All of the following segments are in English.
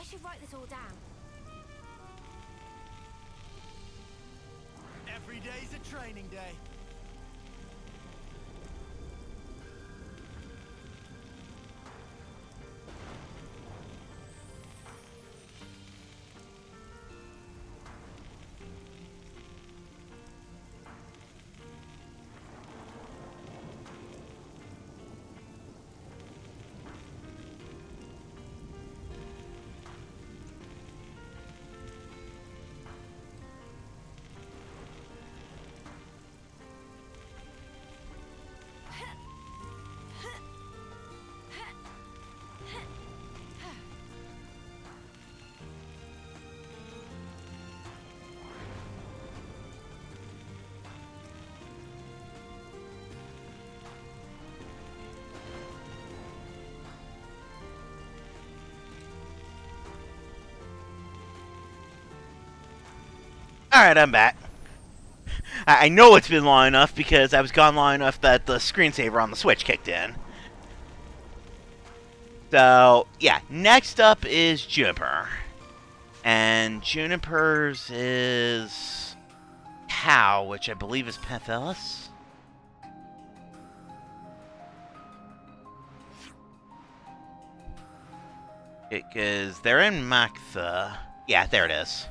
should write this all down. Every day's a training day. Alright, I'm back. I know it's been long enough because I was gone long enough that the screensaver on the Switch kicked in. So, yeah, next up is Juniper. And Juniper's is Tau, which I believe is Penthelis. Because they're in Maktha. Yeah, there it is.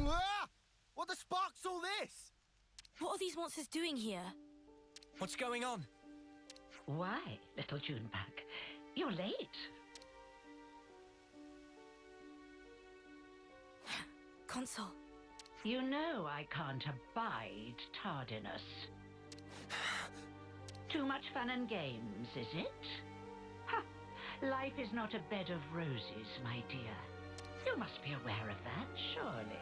Ah! What the spark's all this? What are these monsters doing here? What's going on? Why, little Junebug? You're late. Console. You know I can't abide tardiness. Too much fun and games, is it? Ha! Life is not a bed of roses, my dear. You must be aware of that, surely.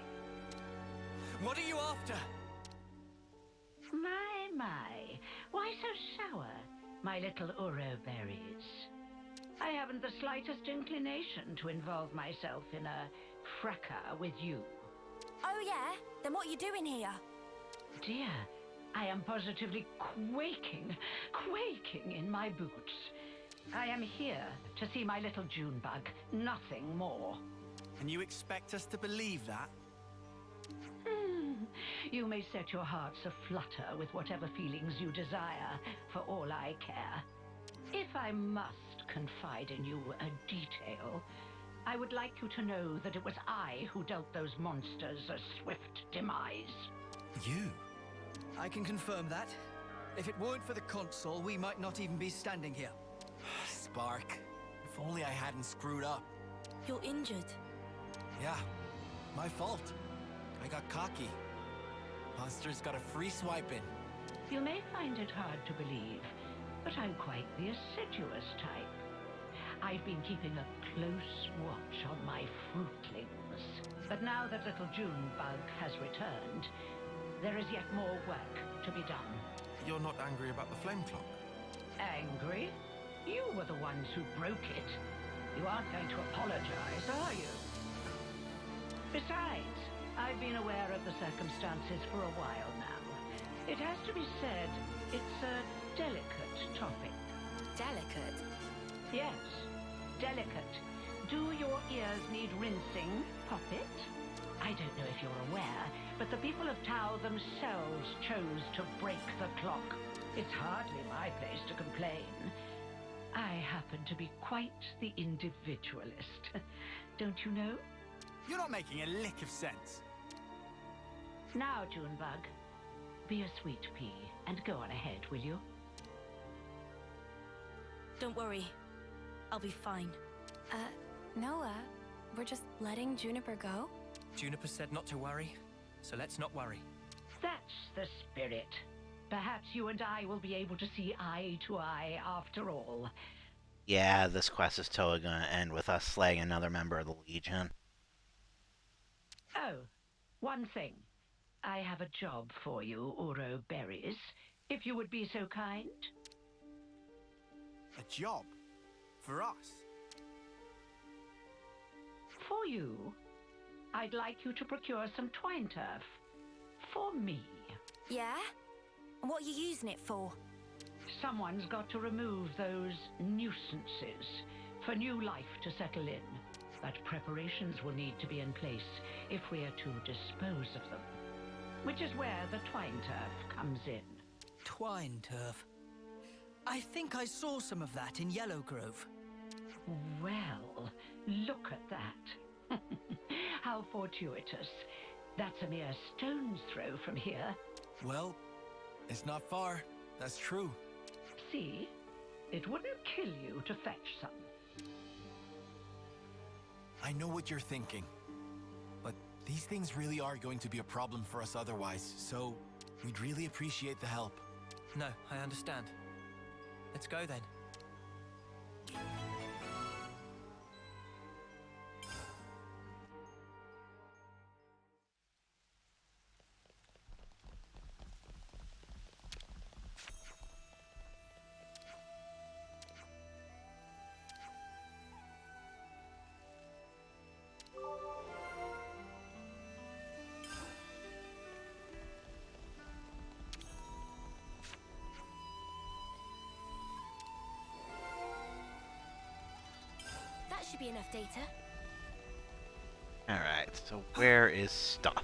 What are you after? My. Why so sour, my little Uro berries? I haven't the slightest inclination to involve myself in a fracas with you. Oh yeah? Then what are you doing here? Dear, I am positively quaking in my boots. I am here to see my little Junebug, nothing more. And you expect us to believe that? You may set your hearts aflutter with whatever feelings you desire, for all I care. If I must confide in you a detail, I would like you to know that it was I who dealt those monsters a swift demise. You? I can confirm that. If it weren't for the console, we might not even be standing here. Spark. If only I hadn't screwed up. You're injured. Yeah, my fault. I got cocky. Monsters got a free swipe in. You may find it hard to believe, but I'm quite the assiduous type. I've been keeping a close watch on my fruitlings. But now that little Junebug has returned, there is yet more work to be done. You're not angry about the flame clock? Angry? You were the ones who broke it. You aren't going to apologize, are you? Besides, I've been aware of the circumstances for a while now. It has to be said, it's a delicate topic. Delicate? Yes, delicate. Do your ears need rinsing, Poppet? I don't know if you're aware, but the people of Tau themselves chose to break the clock. It's hardly my place to complain. I happen to be quite the individualist. Don't you know? You're not making a lick of sense. Now, Junebug, be a sweet pea and go on ahead, will you? Don't worry. I'll be fine. Noah, we're just letting Juniper go? Juniper said not to worry, so let's not worry. That's the spirit. Perhaps you and I will be able to see eye to eye after all. Yeah, this quest is totally gonna end with us slaying another member of the Legion. Oh, One thing. I have a job for you, Uro Berries, if you would be so kind. A job? For us? For you. I'd like you to procure some twine turf. For me. Yeah? And what are you using it for? Someone's got to remove those nuisances for new life to settle in. But preparations will need to be in place if we are to dispose of them. Which is where the twine turf comes in. Twine turf. I think I saw some of that in Yellow Grove. Well, look at that. How fortuitous. That's a mere stone's throw from here. Well, it's not far. That's true. See? It wouldn't kill you to fetch some. I know what you're thinking. But these things really are going to be a problem for us otherwise, so we'd really appreciate the help. No, I understand. Let's go then. That should be enough data. Alright, so where is stuff?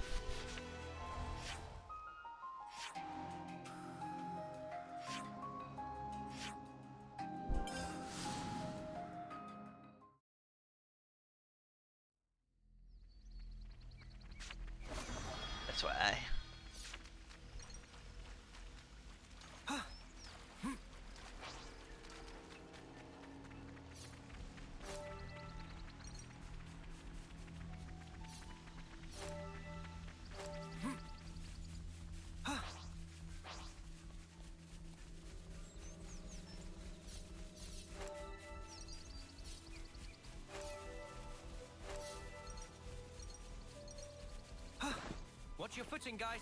This way. Watch your footing, guys.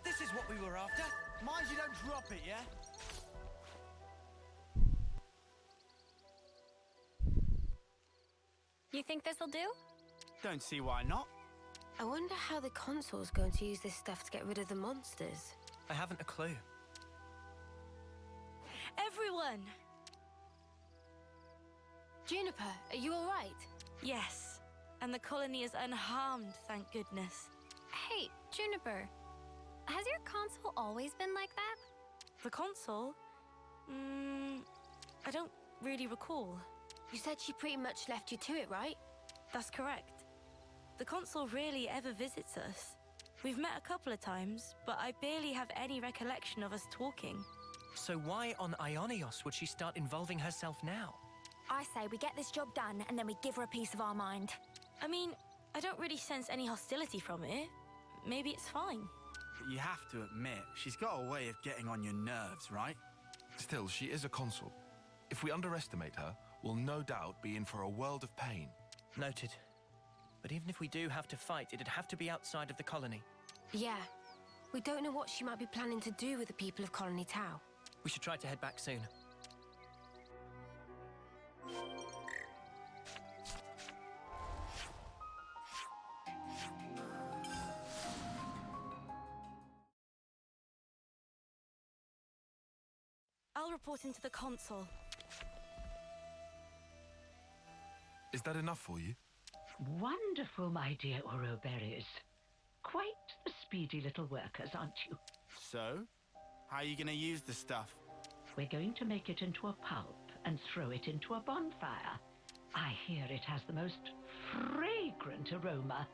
This is what we were after. Mind you don't drop it, yeah? You think this'll do? Don't see why not. I wonder how the console's going to use this stuff to get rid of the monsters. I haven't a clue. Everyone! Juniper, are you all right? Yes. And the colony is unharmed, thank goodness. Hey, Juniper. Has your console always been like that? The console? I don't really recall. You said she pretty much left you to it, right? That's correct. The console rarely ever visits us. We've met a couple of times, but I barely have any recollection of us talking. So why on Ionios would she start involving herself now? I say we get this job done and then we give her a piece of our mind. I mean, I don't really sense any hostility from it. Maybe it's fine. But you have to admit, she's got a way of getting on your nerves, right? Still, she is a consul. If we underestimate her, we'll no doubt be in for a world of pain. Noted. But even if we do have to fight, it'd have to be outside of the colony. Yeah. We don't know what she might be planning to do with the people of Colony Tau. We should try to head back soon. I'll report into the console. Is that enough for you? Wonderful, my dear Ouroberries. Quite the speedy little workers, aren't you? So, how are you going to use the stuff? We're going to make it into a pulp and throw it into a bonfire. I hear it has the most fragrant aroma.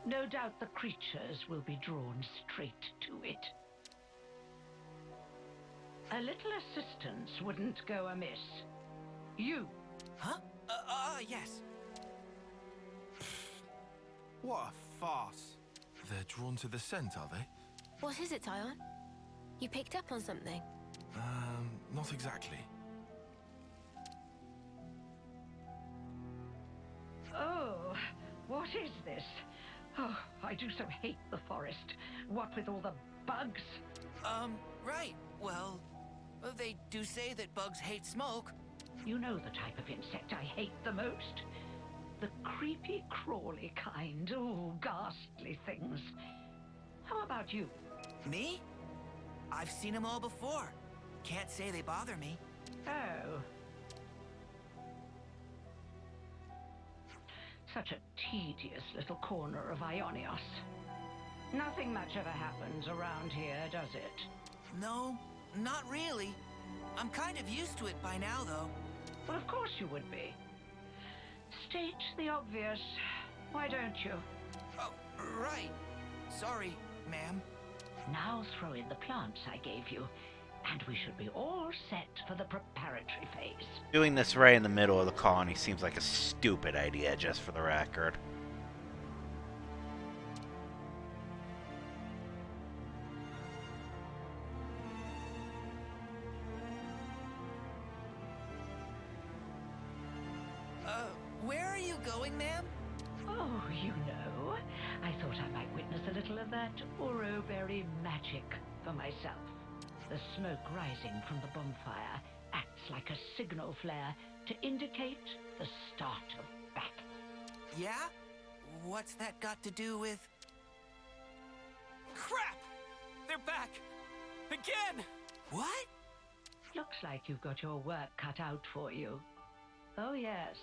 No doubt the creatures will be drawn straight to it. A little assistance wouldn't go amiss. You. Huh? Yes. What a farce. They're drawn to the scent, are they? What is it, Tyon? You picked up on something? Not exactly. Oh, what is this? Oh, I do so hate the forest. What with all the bugs? Right. Well, they do say that bugs hate smoke. You know the type of insect I hate the most? The creepy, crawly kind. Oh, ghastly things. How about you? Me? I've seen them all before. Can't say they bother me. Oh. Such a tedious little corner of Ionios. Nothing much ever happens around here, does it? No, not really. I'm kind of used to it by now, though. Well, of course you would be. State the obvious. Why don't you? Oh, right. Sorry, ma'am. Now throw in the plants I gave you, and we should be all set for the preparatory phase. Doing this right in the middle of the colony seems like a stupid idea, just for the record. Where are you going, ma'am? Oh, you know, I thought I might witness a little of that Oroberry magic for myself. The smoke rising from the bonfire acts like a signal flare to indicate the start of battle. Yeah? What's that got to do with... Crap! They're back! Again! What? Looks like you've got your work cut out for you. Oh yes,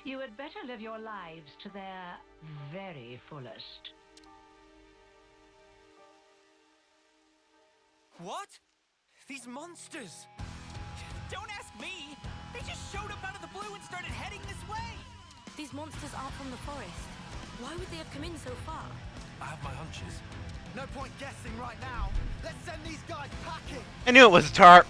you had better live your lives to their very fullest. What? These monsters! Don't ask me! They just showed up out of the blue and started heading this way! These monsters aren't from the forest. Why would they have come in so far? I have my hunches. No point guessing right now. Let's send these guys packing! I knew it was a tarp.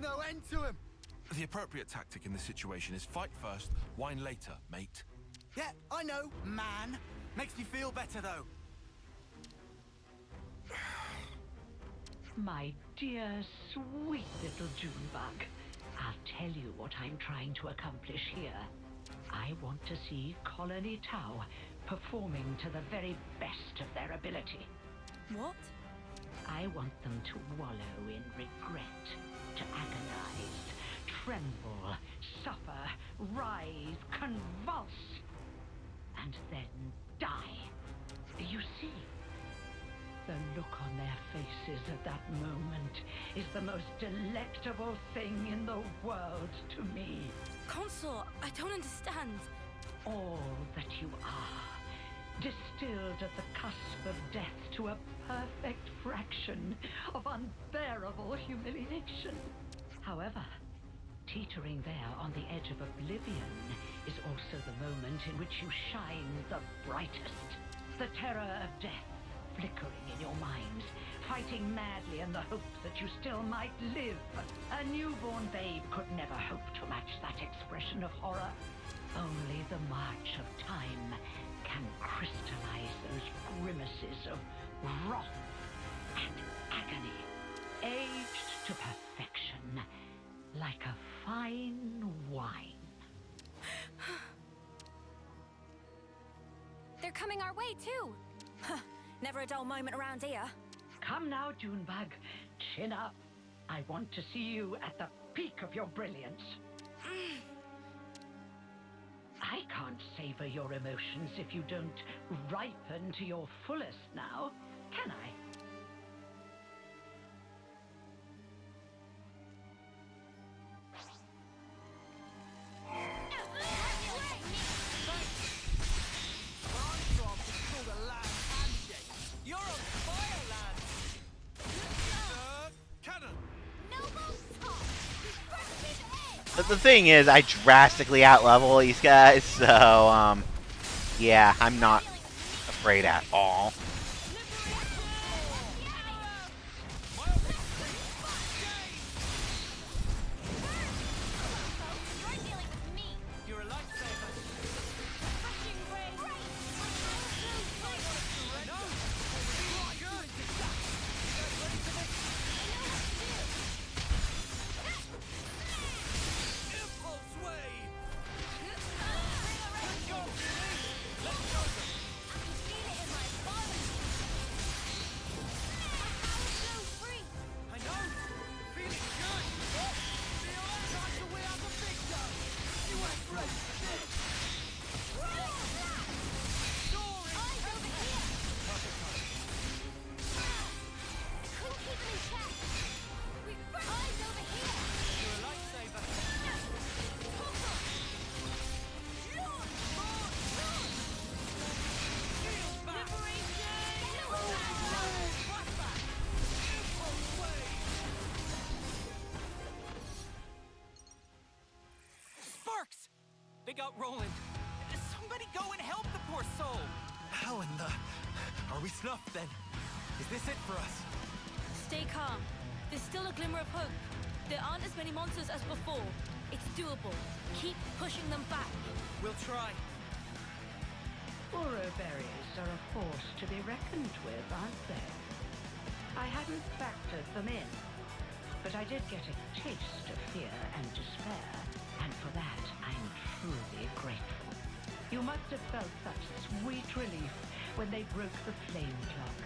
No end to him! The appropriate tactic in this situation is fight first, whine later, mate. Yeah, I know, man. Makes me feel better, though. My dear, sweet little Junebug, I'll tell you what I'm trying to accomplish here. I want to see Colony Tau performing to the very best of their ability. What? I want them to wallow in regret, to agonize, tremble, suffer, rise, convulse, and then die. You see, the look on their faces at that moment is the most delectable thing in the world to me. Consort, I don't understand. All that you are, distilled at the cusp of death to a perfect fraction of unbearable humiliation. However, teetering there on the edge of oblivion is also the moment in which you shine the brightest. The terror of death, flickering in your minds, fighting madly in the hope that you still might live. A newborn babe could never hope to match that expression of horror. Only the march of time can crystallize those grimaces of wrath and agony, aged to perfection, like a fine wine. They're coming our way, too. Never a dull moment around here. Come now, Junebug. Chin up. I want to see you at the peak of your brilliance. I can't savor your emotions if you don't ripen to your fullest now, can I? But the thing is, I drastically outlevel these guys, so, yeah, I'm not afraid at all. They got Roland. Somebody go and help the poor soul. How in the... Are we snuffed then? Is this it for us? Stay calm. There's still a glimmer of hope. There aren't as many monsters as before. It's doable. Keep pushing them back. We'll try. Uro berries are a force to be reckoned with, aren't they? I hadn't factored them in, but I did get a taste of fear and despair, and for that I'm truly grateful. You must have felt such sweet relief when they broke the flame clock.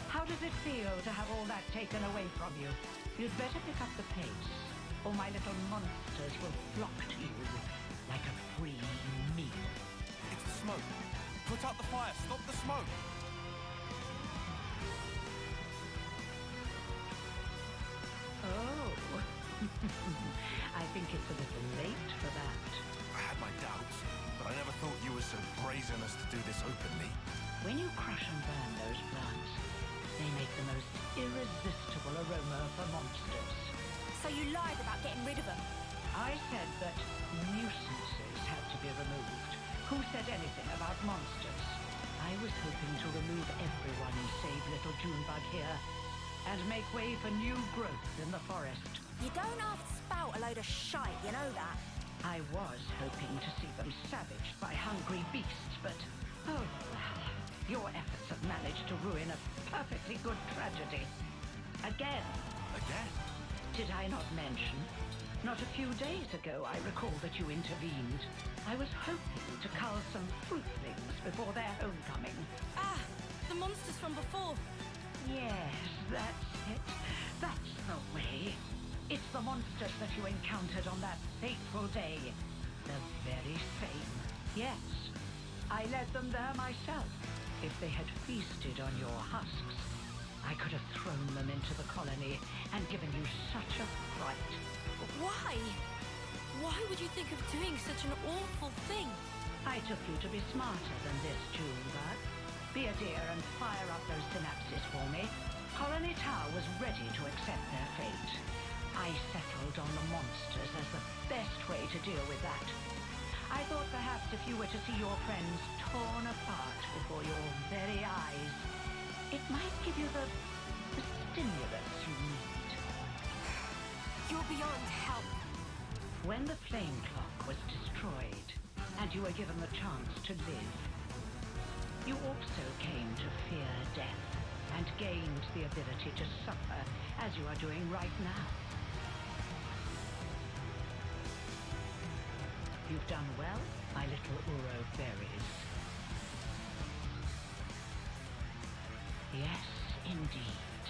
How does it feel to have all that taken away from you? You'd better pick up the pace, or my little monsters will flock to you like a free meal. It's the smoke. Put out the fire. Stop the smoke. Oh. I think it's a little late for that. I had my doubts, but I never thought you were so brazen as to do this openly. When you crush and burn those plants, they make the most irresistible aroma for monsters. So you lied about getting rid of them? I said that nuisances had to be removed. Who said anything about monsters? I was hoping to remove everyone save little Junebug here, and make way for new growth in the forest. You don't have to spout a load of shite, you know that? I was hoping to see them savaged by hungry beasts, but oh well. Your efforts have managed to ruin a perfectly good tragedy. Again. Again? Did I not mention? Not a few days ago, I recall that you intervened. I was hoping to cull some fruitlings before their homecoming. Ah, the monsters from before. Yes, that's it. That's the way. It's the monsters that you encountered on that fateful day. The very same. Yes, I led them there myself. If they had feasted on your husks, I could have thrown them into the colony and given you such a fright. Why? Why would you think of doing such an awful thing? I took you to be smarter than this, Junebug. Be a dear and fire up those synapses for me. Colony Tower was ready to accept their fate. I settled on the monsters as the best way to deal with that. I thought perhaps if you were to see your friends torn apart before your very eyes, It might give you the stimulus you need. You're beyond help. When the flame clock was destroyed, and you were given the chance to live, you also came to fear death, and gained the ability to suffer, as you are doing right now. You've done well, my little Uro berries. Yes, indeed.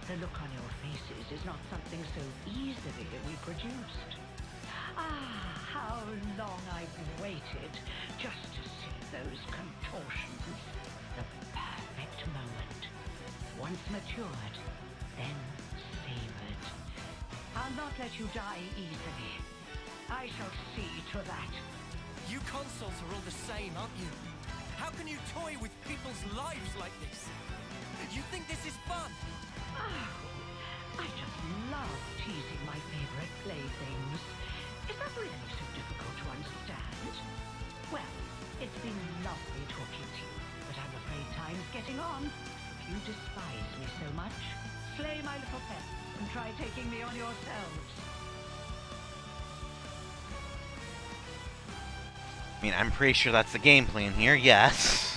The look on your faces is not something so easily reproduced. Ah, how long I've waited just to see those contortions. The perfect moment. Once matured, then savored. I'll not let you die easily. I shall see to that. You consoles are all the same, aren't you? How can you toy with people's lives like this? You think this is fun? Oh, I just love teasing my favorite playthings. Is that really so difficult to understand? Well, it's been lovely talking to you, but I'm afraid time's getting on. If you despise me so much, slay my little pet and try taking me on yourselves. I mean, I'm pretty sure that's the game plan here, yes.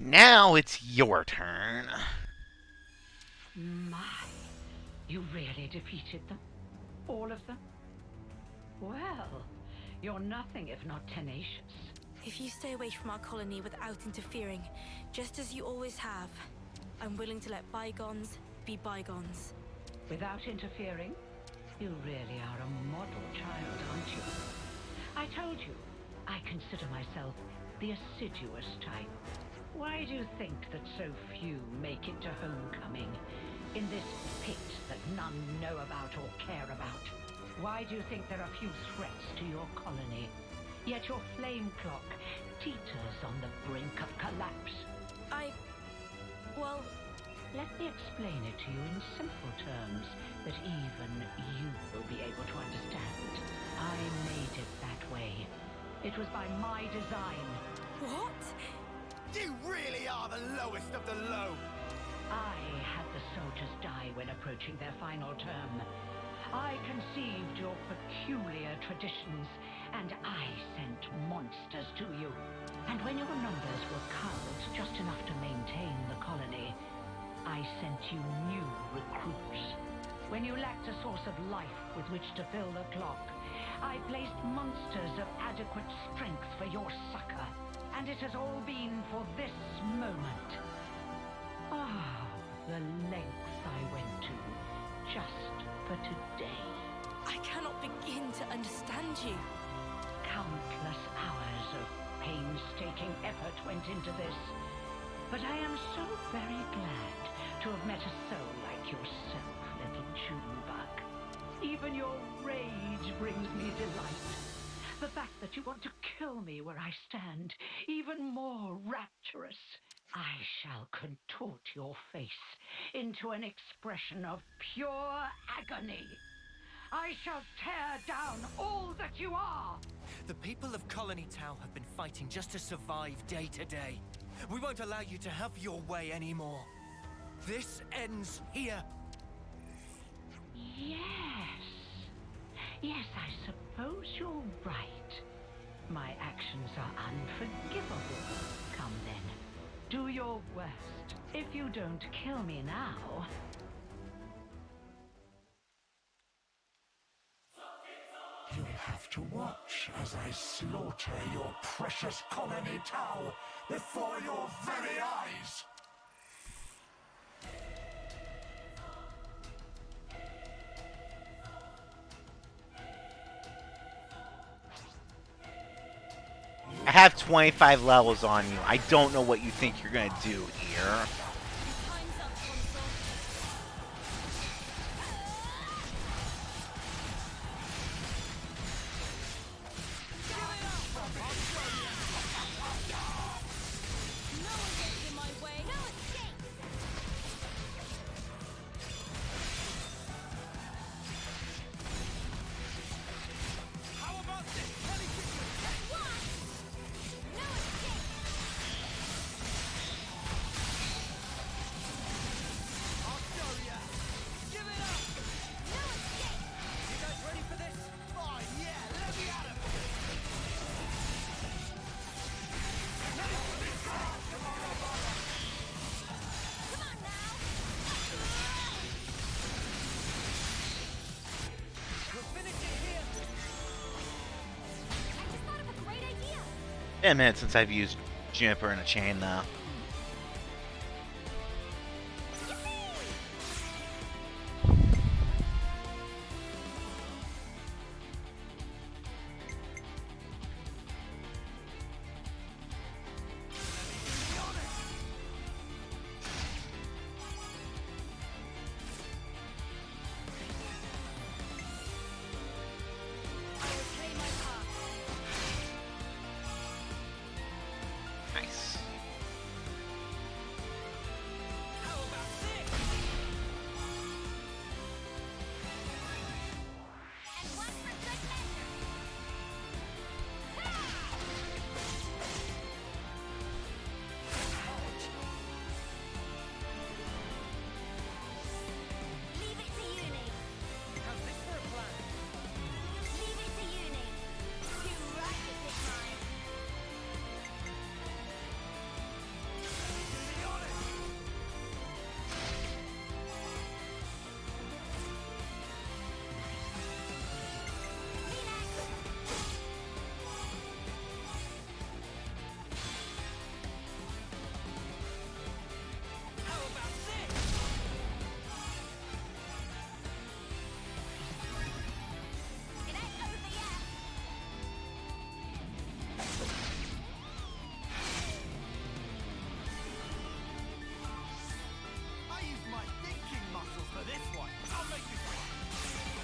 Now it's your turn. My, you really defeated them? All of them? Well, you're nothing if not tenacious. If you stay away from our colony without interfering, just as you always have, I'm willing to let bygones be bygones. Without interfering? You really are a model child, aren't you? I told you, I consider myself the assiduous type. Why do you think that so few make it to homecoming, in this pit that none know about or care about? Why do you think there are few threats to your colony, yet your flame clock teeters on the brink of collapse? Well, let me explain it to you in simple terms that even you will be able to understand. I made it that way. It was by my design. what? You really are the lowest of the low! I had the soldiers die when approaching their final term. I conceived your peculiar traditions, and I sent monsters to you. And when your numbers were culled just enough to maintain the colony, I sent you new recruits. When you lacked a source of life with which to fill the clock, I placed monsters of adequate strength for your succor. And it has all been for this moment. Oh, the lengths I went to, just for today. I cannot begin to understand you. Countless hours of painstaking effort went into this. But I am so very glad to have met a soul like yourself, little Junebug. Even your rage brings me delight. The fact that you want to kill me where I stand, even more rapturous. I shall contort your face into an expression of pure agony. I shall tear down all that you are. The people of Colony Tau have been fighting just to survive day to day. We won't allow you to have your way anymore. This ends here. Yes. Yes, I suppose you're right. My actions are unforgivable. Come then. Do your worst. If you don't kill me now... You'll have to watch as I slaughter your precious colony Tau before your very eyes! I have 25 levels on you. I don't know what you think you're gonna do here. Been a minute since I've used Juniper in a chain, though.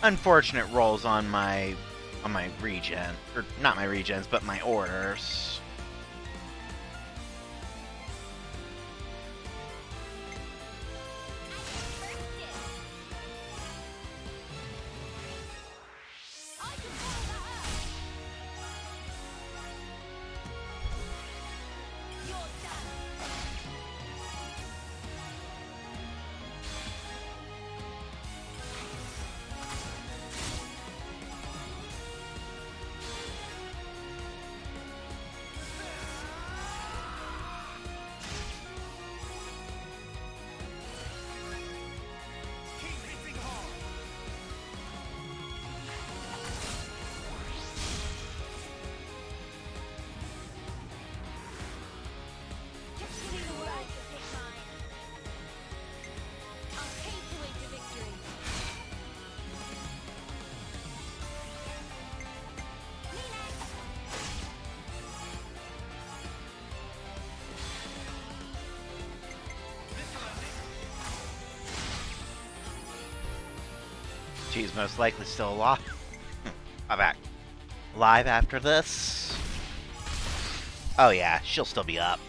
Unfortunate rolls on my regen, or not my regens, but my orders. She's most likely still alive. I'm back. Alive after this? Oh yeah, she'll still be up.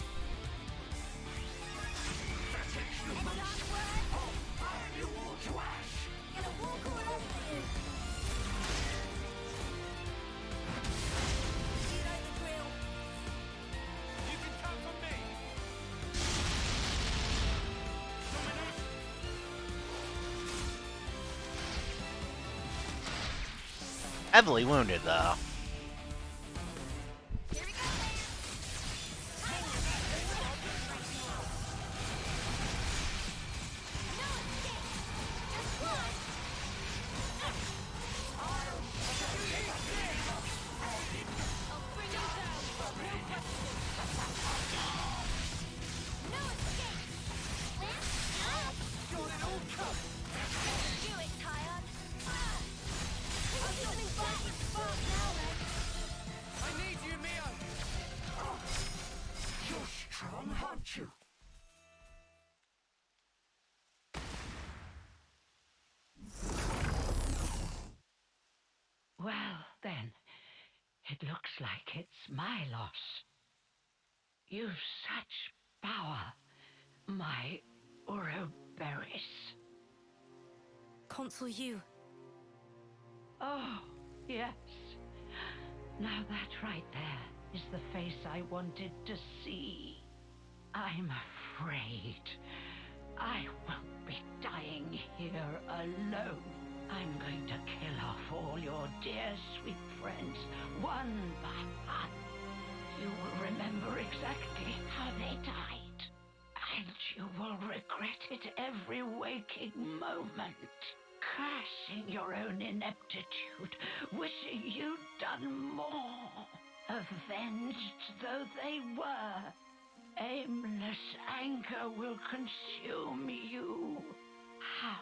Heavily wounded, though. Well, then, it looks like it's my loss. You've such power, my Ouroboros. Consul you. Oh, yes. Now that right there is the face I wanted to see. I'm afraid I won't be dying here alone. I'm going to kill off all your dear sweet friends, one by one. You will remember exactly how they died, and you will regret it every waking moment. Cursing your own ineptitude, wishing you'd done more. Avenged though they were, aimless anger will consume you. How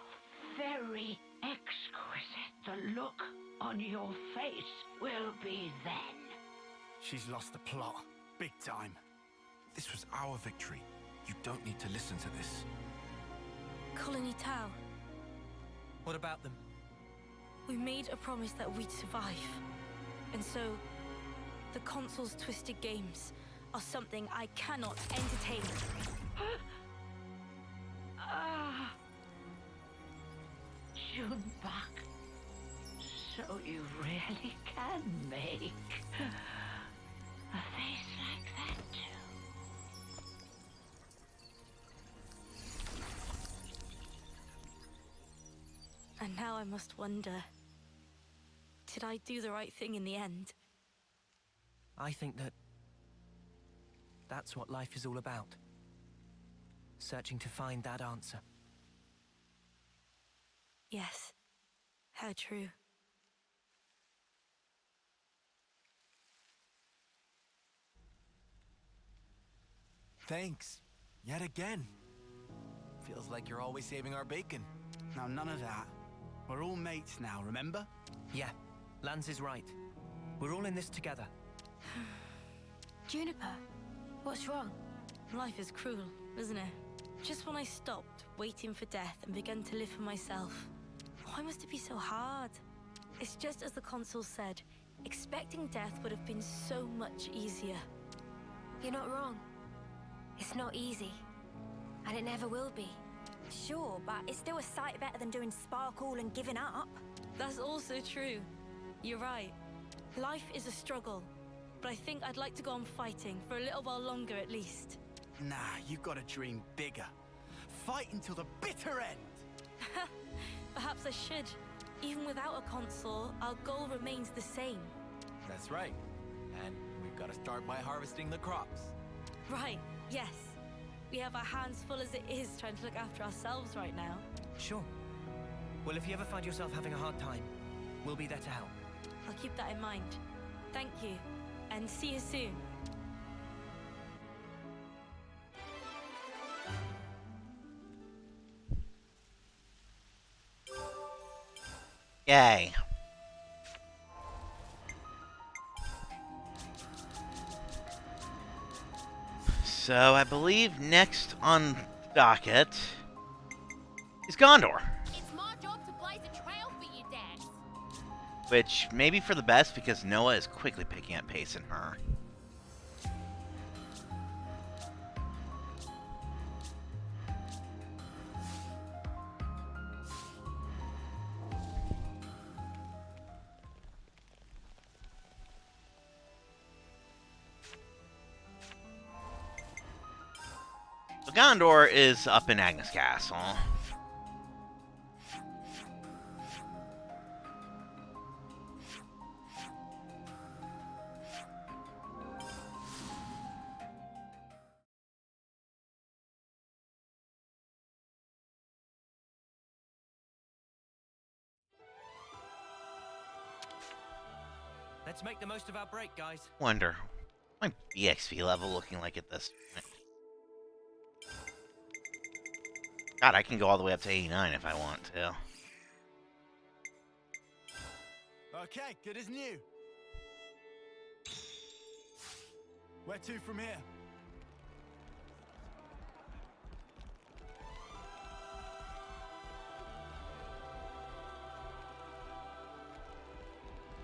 very exquisite the look on your face will be then. She's lost the plot. Big time. This was our victory. You don't need to listen to this. Colony Tau. What about them? We made a promise that we'd survive. And so, the Consul's twisted games are something I cannot entertain. Junebug. So you really can make a face like that too. And now I must wonder, did I do the right thing in the end? I think that's what life is all about. Searching to find that answer. Yes, how true. Thanks. Yet again. Feels like you're always saving our bacon. Now, none of that. We're all mates now, remember? Yeah, Lance is right. We're all in this together. Juniper, what's wrong? Life is cruel, isn't it? Just when I stopped waiting for death and began to live for myself, why must it be so hard? It's just as the Consul said, expecting death would have been so much easier. You're not wrong. It's not easy. And it never will be. Sure, but it's still a sight better than doing sparkle and giving up. That's also true. You're right. Life is a struggle, but I think I'd like to go on fighting for a little while longer at least. Nah, you gotta dream bigger. Fight until the bitter end! Perhaps I should. Even without a Consul, our goal remains the same. That's right. And we've got to start by harvesting the crops. Right, yes. We have our hands full as it is trying to look after ourselves right now. Sure. Well, if you ever find yourself having a hard time, we'll be there to help. I'll keep that in mind. Thank you, and see you soon. Yay. So, I believe next on docket is Gondor. It's my job to blaze a trail for you, Dad. Which may be for the best because Noah is quickly picking up pace in her. So Gondor is up in Agnes Castle. Let's make the most of our break, guys. Wonder, my BXP level looking like at this point? God, I can go all the way up to 89 if I want to. Okay, good as new. Where to from here?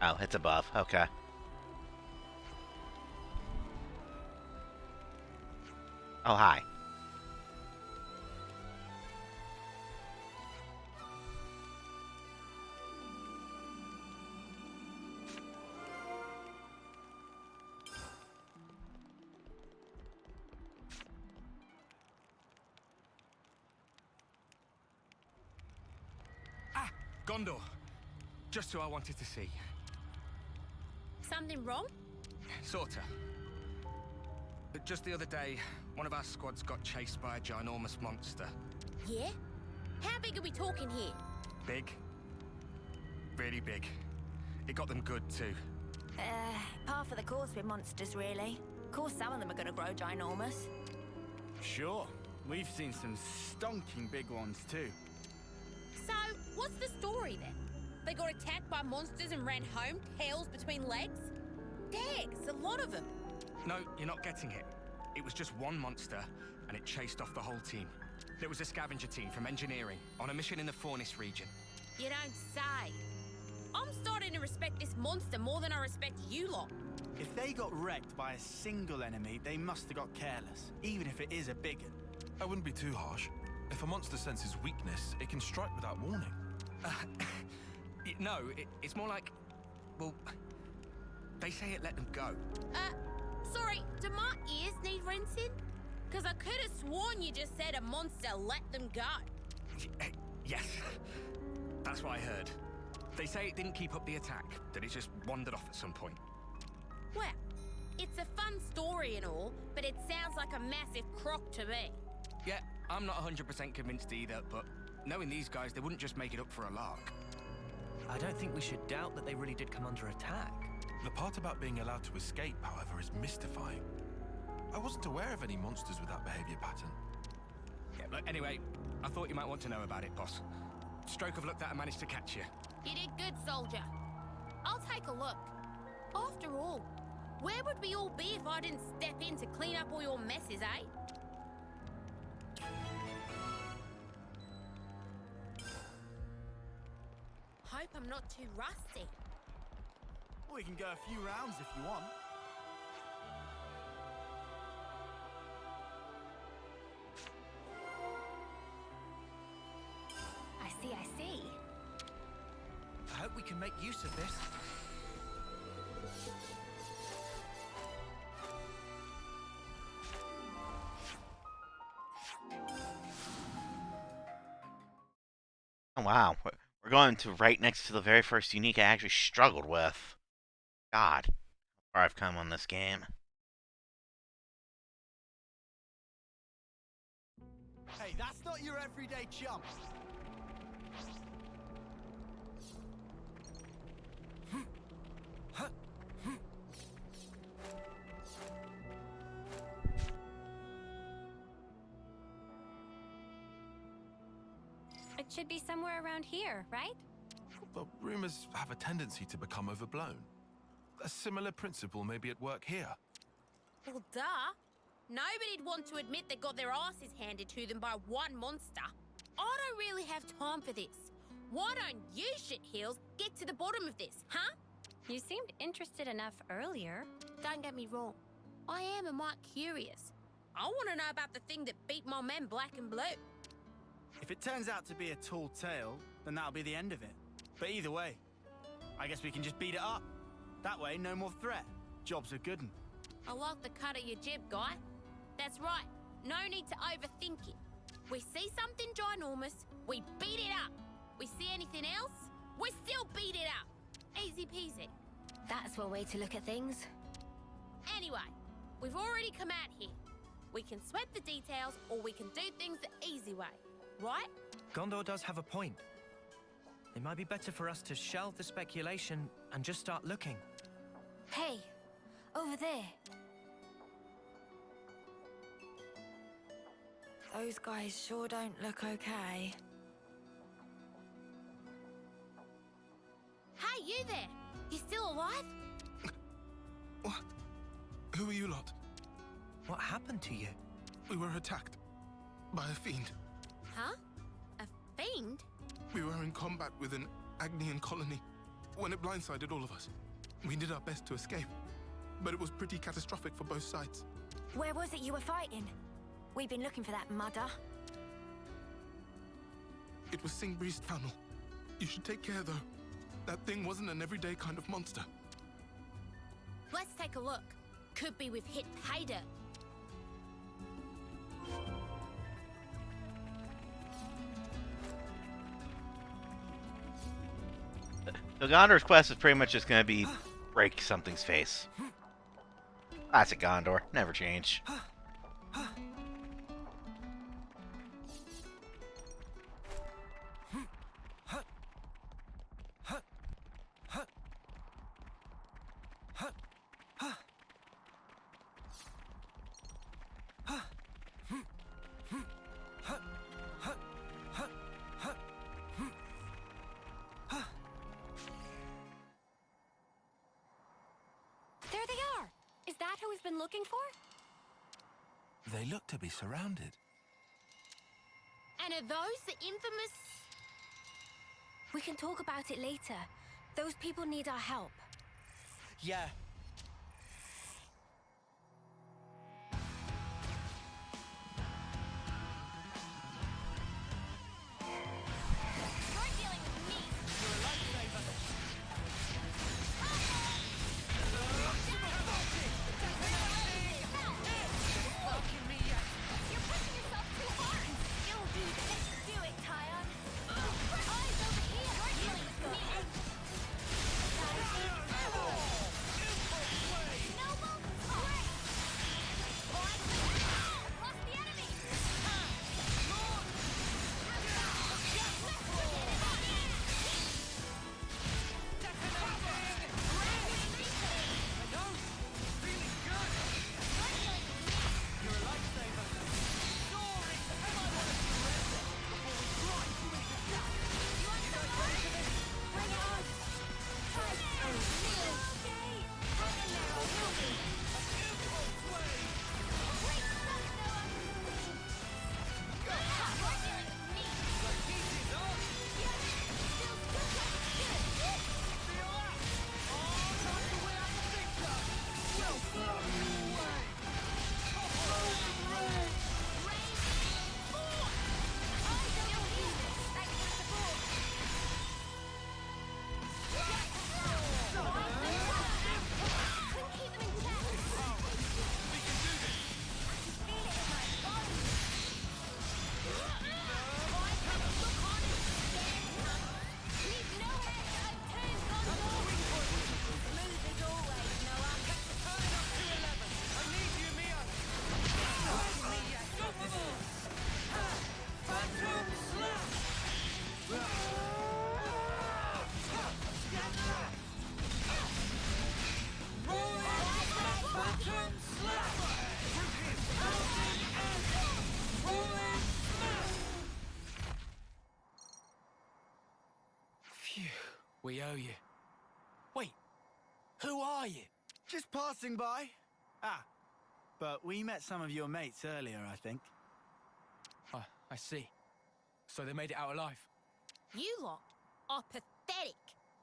Oh, it's above. Okay. Oh, hi. Gondor. Just who I wanted to see. Something wrong? Sorta. But just the other day, one of our squads got chased by a ginormous monster. Yeah? How big are we talking here? Big. Really big. It got them good, too. Par for the course with monsters, really. Of course, some of them are gonna grow ginormous. Sure. We've seen some stonking big ones, too. So, what's the story then? They got attacked by monsters and ran home, tails between legs? Dags, a lot of them. No, you're not getting it. It was just one monster, and it chased off the whole team. There was a scavenger team from engineering on a mission in the Fornis region. You don't say. I'm starting to respect this monster more than I respect you lot. If they got wrecked by a single enemy, they must have got careless, even if it is a big one. I wouldn't be too harsh. If a monster senses weakness, it can strike without warning. No, it's more like... Well, they say it let them go. Sorry, do my ears need rinsing? Because I could have sworn you just said a monster let them go. Yes, that's what I heard. They say it didn't keep up the attack, that it just wandered off at some point. Well, it's a fun story and all, but it sounds like a massive crock to me. Yeah, I'm not 100% convinced either, but knowing these guys, they wouldn't just make it up for a lark. I don't think we should doubt that they really did come under attack. The part about being allowed to escape, however, is mystifying. I wasn't aware of any monsters with that behavior pattern. Yeah, look, anyway, I thought you might want to know about it, boss. Stroke of luck that I managed to catch you. You did good, soldier. I'll take a look. After all, where would we all be if I didn't step in to clean up all your messes, eh? Hope I'm not too rusty. We can go a few rounds if you want. I see. I hope we can make use of this. Oh, wow. We're going to right next to the very first unique I actually struggled with. God, how far I've come on this game. Hey, that's not your everyday chump. It should be somewhere around here, right? But rumors have a tendency to become overblown. A similar principle may be at work here. Well, duh. Nobody'd want to admit they got their asses handed to them by one monster. I don't really have time for this. Why don't you shitheels get to the bottom of this, huh? You seemed interested enough earlier. Don't get me wrong. I am a mite curious. I want to know about the thing that beat my men black and blue. If it turns out to be a tall tale, then that'll be the end of it. But either way, I guess we can just beat it up. That way, no more threat. Job's a good one. I like the cut of your jib, guy. That's right. No need to overthink it. We see something ginormous, we beat it up. We see anything else, we still beat it up. Easy peasy. That's one way to look at things. Anyway, we've already come out here. We can sweat the details, or we can do things the easy way, right? Gondor does have a point. It might be better for us to shelve the speculation and just start looking. Hey, over there. Those guys sure don't look okay. Hey, you there! You still alive? What? Who are you lot? What happened to you? We were attacked by a fiend. Huh? A fiend? We were in combat with an Agnian colony when it blindsided all of us. We did our best to escape, but it was pretty catastrophic for both sides. Where was it you were fighting? We've been looking for that mudder. It was Singbriest Funnel. You should take care, though. That thing wasn't an everyday kind of monster. Let's take a look. Could be we've hit pay dirt. The Gondor's quest is pretty much just going to be break something's face. Classic Gondor. Never change. There they are! Is that who we've been looking for? They look to be surrounded. And are those the infamous... We can talk about it later. Those people need our help. Yeah. You're dealing with me! You're a lifesaver. You're pushing yourself too hard! You'll do this. Do it, Tyon. Eyes over here. You're dealing with me. Noble, great. Lost the enemy. You're a lifesaver. Sorry. I might want to surrender before we grind you into dust. You guys ready for this? Bring it on. Try and feel. Okay. Hang in there. I will be. Great stuff, Noah. You're dealing with me. The heat is on. Yes. Feels good. Good. Feel that? Oh, time to win out the big club. We'll blow you away. I need you, Mia. Go for more. Phantom Slap. Phantom Slap. Phew, we owe you. Wait, who are you? Just passing by. Ah, but we met some of your mates earlier, I think. Oh, I see. So they made it out alive. You lot are pathetic.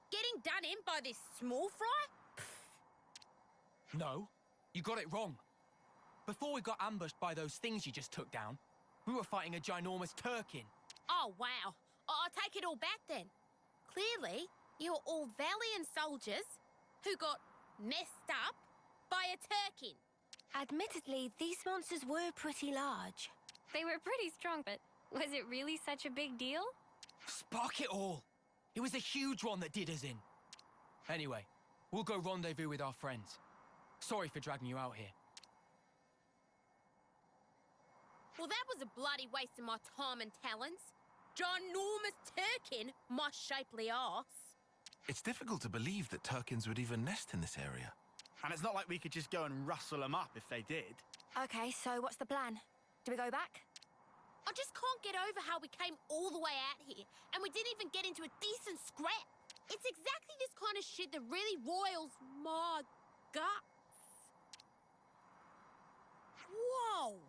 Getting done in by this small fry? No, you got it wrong. Before we got ambushed by those things you just took down, we were fighting a ginormous Turkin. Oh, wow. I'll take it all back then. Clearly, you're all valiant soldiers who got messed up by a Turkin. Admittedly, these monsters were pretty large. They were pretty strong, but was it really such a big deal? Spark it all! It was a huge one that did us in. Anyway, we'll go rendezvous with our friends. Sorry for dragging you out here. Well, that was a bloody waste of my time and talents. Ginormous Turkin, my shapely arse. It's difficult to believe that Turkins would even nest in this area. And it's not like we could just go and rustle them up if they did. Okay, so what's the plan? Do we go back? I just can't get over how we came all the way out here and we didn't even get into a decent scrap. It's exactly this kind of shit that really roils my guts. Whoa!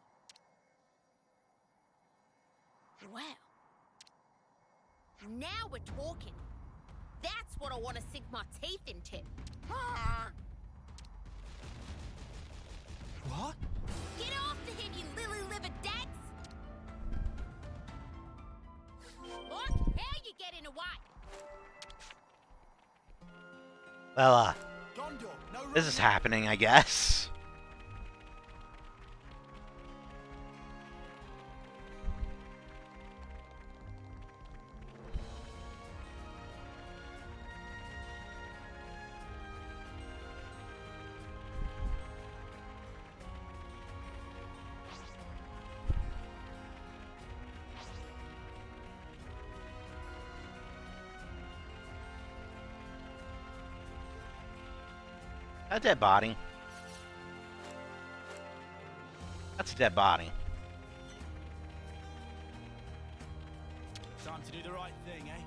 Wow. Now we're talking. That's what I want to sink my teeth into. What? Get after him, you lily-livered dags! Look, how you getting away? Well, Gondor, no this is happening, I guess. A dead body. That's a dead body. Time to do the right thing, eh?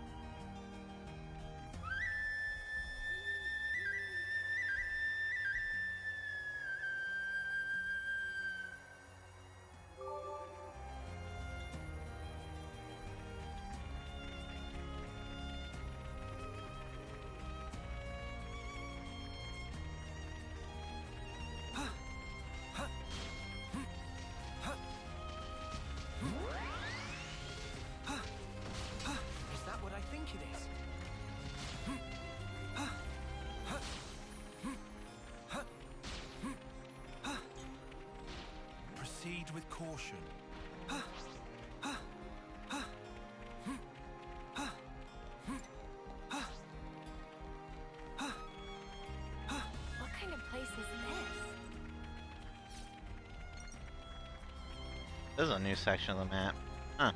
Is that what I think it is? Proceed with caution. What kind of place is this? This is a new section of the map. Huh.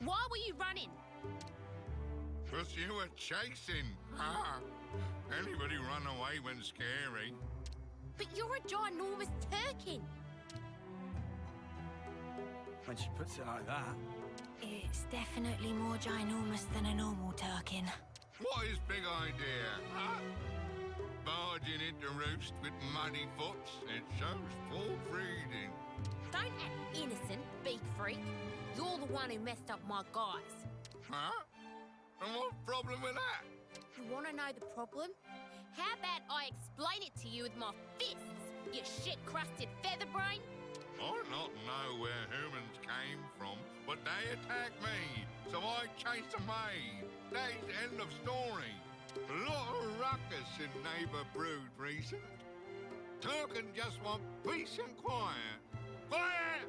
Why were you running? Because you were chasing. Anybody run away when scary? But you're a ginormous turkin. When she puts it like that. It's definitely more ginormous than a normal turkin. What is big idea, huh? Barging into roost with muddy foots, it shows full breeding. Don't act innocent, beak freak. You're the one who messed up my guys. Huh? And what problem with that? You want to know the problem? How about I explain it to you with my fists, you shit-crusted featherbrain? I not know where humans came from, but they attacked me, so I chased them away. That's the end of story. A lot of ruckus in neighbour brood recent. Turkin just want peace and quiet. Quiet!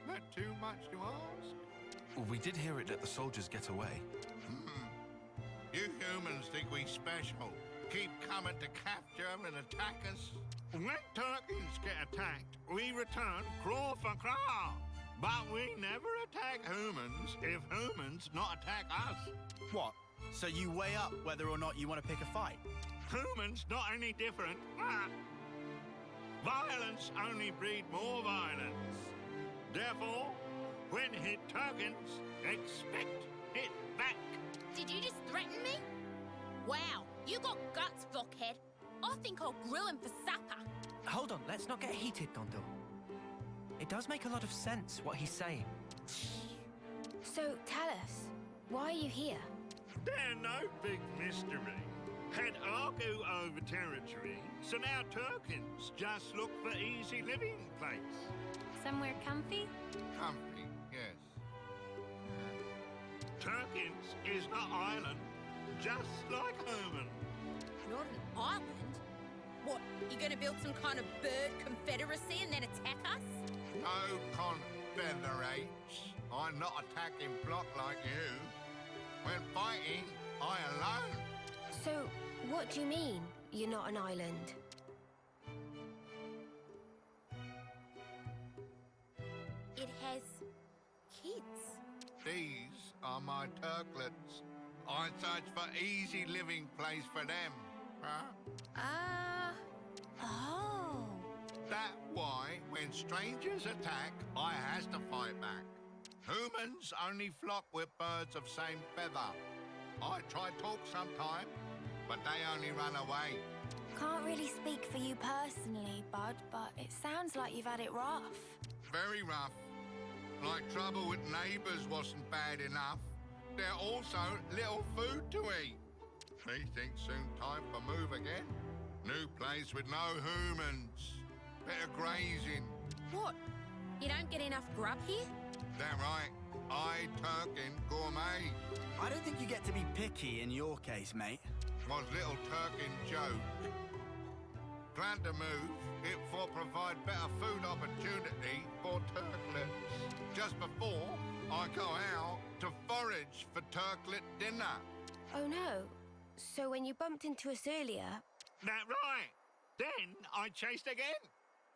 That too much to ask? We did hear it let the soldiers get away. You humans think we special. Keep coming to capture and attack us. When Turkins get attacked, we return claw for claw. But we never attack humans if humans not attack us. What? So you weigh up whether or not you want to pick a fight? Humans not any different. Violence only breed more violence. Therefore, when hit Turkins, expect it back. Did you just threaten me? Wow, you got guts, blockhead. I think I'll grill him for supper. Hold on, let's not get heated, Gondor. It does make a lot of sense, what he's saying. So, tell us, why are you here? They're no big mystery. Had argue over territory, so now Turkins just look for easy living place. Somewhere comfy? Comfy, yes. Turkins is an island, just like Herman. Not an island? What, you gonna build some kind of bird confederacy and then attack us? No confederates. I'm not attacking block like you. When fighting, I alone. So, what do you mean, you're not an island? It has kids. These are my Turklets. I search for easy living place for them. Huh? Oh. That why, when strangers attack, I has to fight back. Humans only flock with birds of same feather. I try talk sometime, but they only run away. Can't really speak for you personally, Bud, but it sounds like you've had it rough. Very rough. Like trouble with neighbours wasn't bad enough. There also little food to eat. Me think soon time for move again. New place with no humans. Better grazing. What? You don't get enough grub here? That right. I Turkin gourmet. I don't think you get to be picky in your case, mate. Was little Turkin joke. Plan to move, it for provide better food opportunity for Turklets. Just before I go out to forage for Turklet dinner. Oh no. So when you bumped into us earlier... That right. Then I chased again.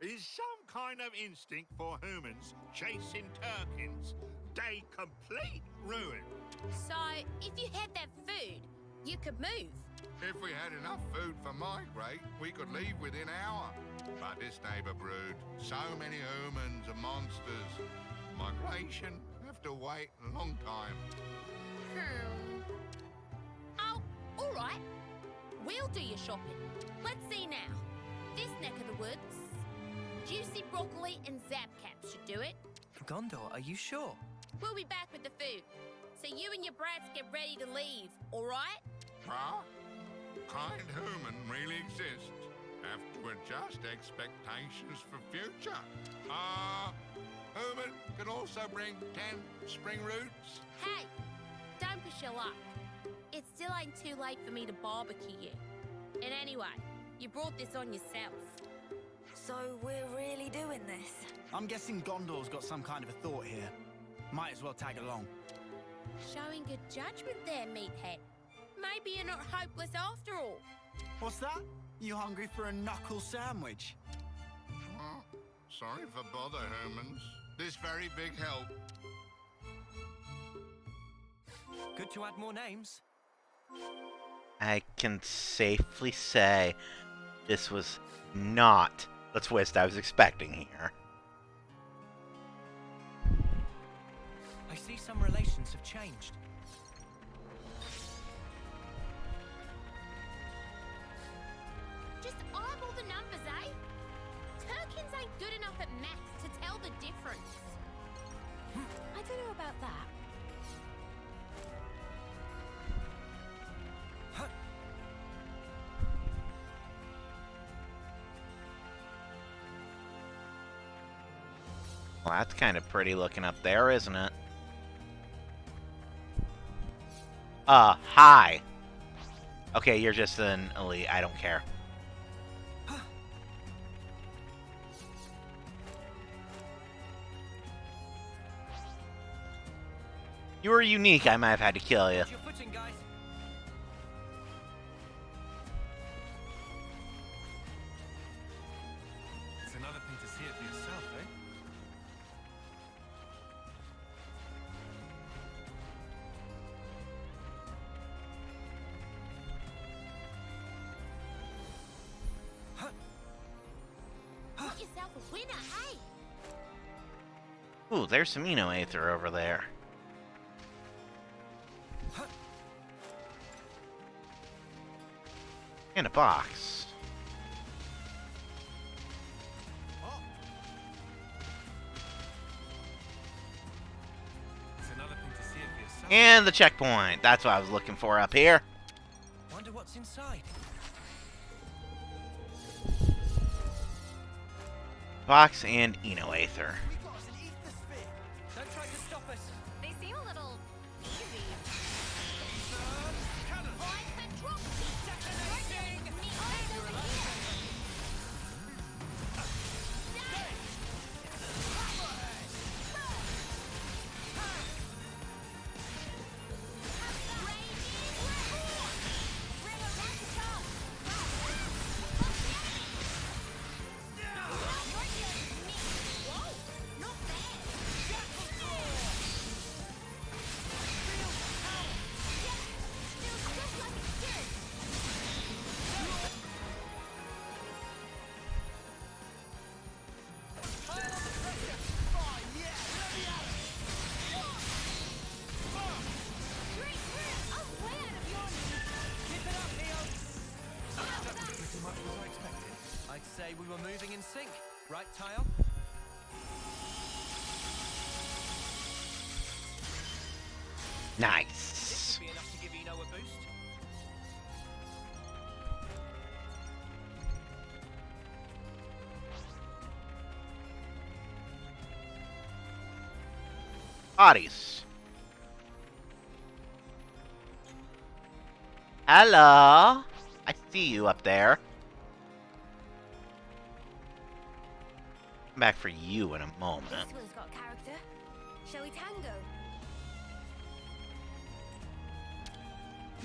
Is some kind of instinct for humans chasing Turkins. They complete ruin. So, if you had that food, you could move. If we had enough food for migrate, we could leave within an hour. But this neighbour brood, so many humans and monsters. Migration have to wait a long time. Oh, all right. We'll do your shopping. Let's see now. This neck of the woods, juicy broccoli and zap caps should do it. Gondor, are you sure? We'll be back with the food. So you and your brats get ready to leave, all right? Huh? Kind human really exists. Have to adjust expectations for future. Human can also bring 10 spring roots. Hey, don't push your luck. It still ain't too late for me to barbecue you. And anyway, you brought this on yourself. So we're really doing this? I'm guessing Gondor's got some kind of a thought here. Might as well tag along. Showing good judgment there, meathead. Maybe you're not hopeless after all. What's that? You hungry for a knuckle sandwich? Oh, sorry for bother, humans. This very big help. Good to add more names. I can safely say this was not the twist I was expecting here. I see some relations have changed. Just eyeball the numbers, eh? Turkins ain't good enough at maths to tell the difference. I don't know about that. Well, that's kind of pretty looking up there, isn't it? Hi. Okay, you're just an elite. I don't care. You were unique. I might have had to kill you. Watch your footing, guys. It's another thing to see it for yourself, eh? Got yourself a winner, hey? Ooh, there's some Aether over there. And a box. It's another thing to see it for yourself. And the checkpoint. That's what I was looking for up here. Wonder what's inside. Box and Aether. Don't try to stop us. They seem a little easy. I'd say we were moving in sync, right, Tile? Nice. This should be enough to give Eno a boost. Bodies. Hello. I see you up there. Come back for you in a moment. This one's got character. Shall we tango?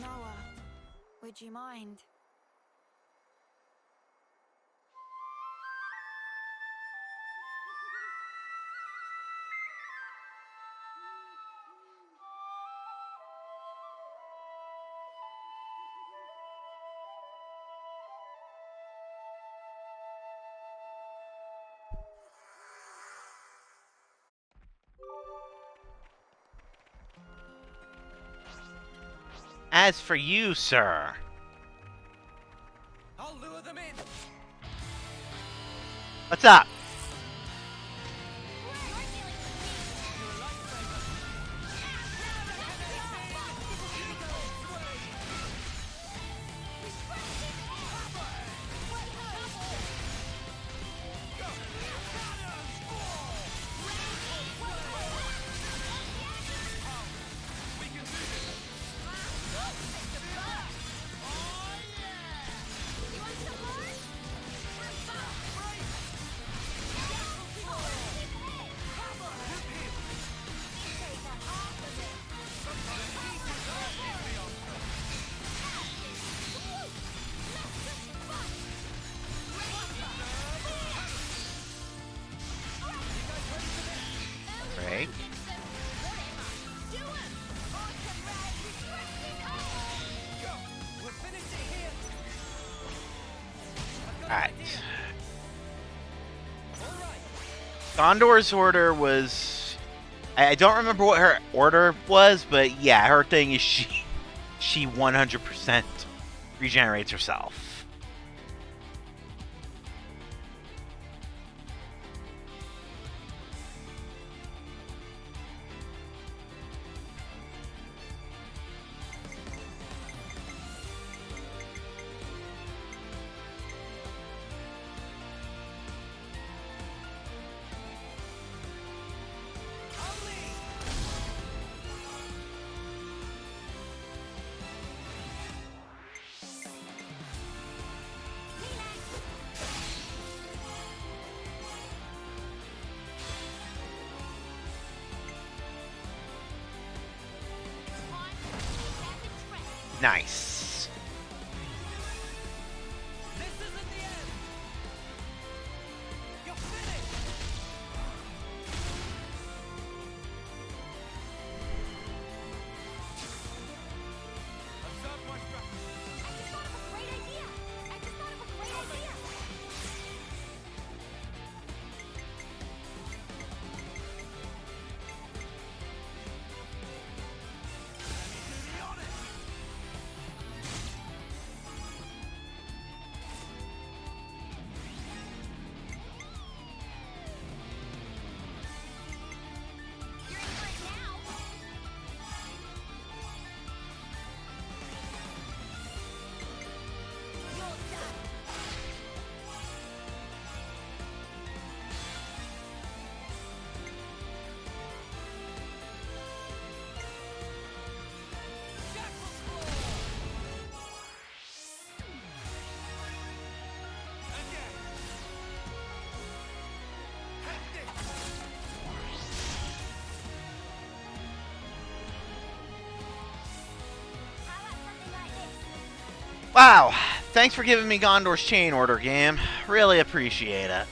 Noah, would you mind? As for you, sir. I'll lure them in. What's up? Right. Alright. Gondor's order was... I don't remember what her order was, but yeah, her thing is she 100% regenerates herself. Nice. This isn't the end. You're finished. Observe my strategy. I just thought of a great idea. You're in for it now. You're done. Wow. Thanks for giving me Gondor's chain order, game. Really appreciate it.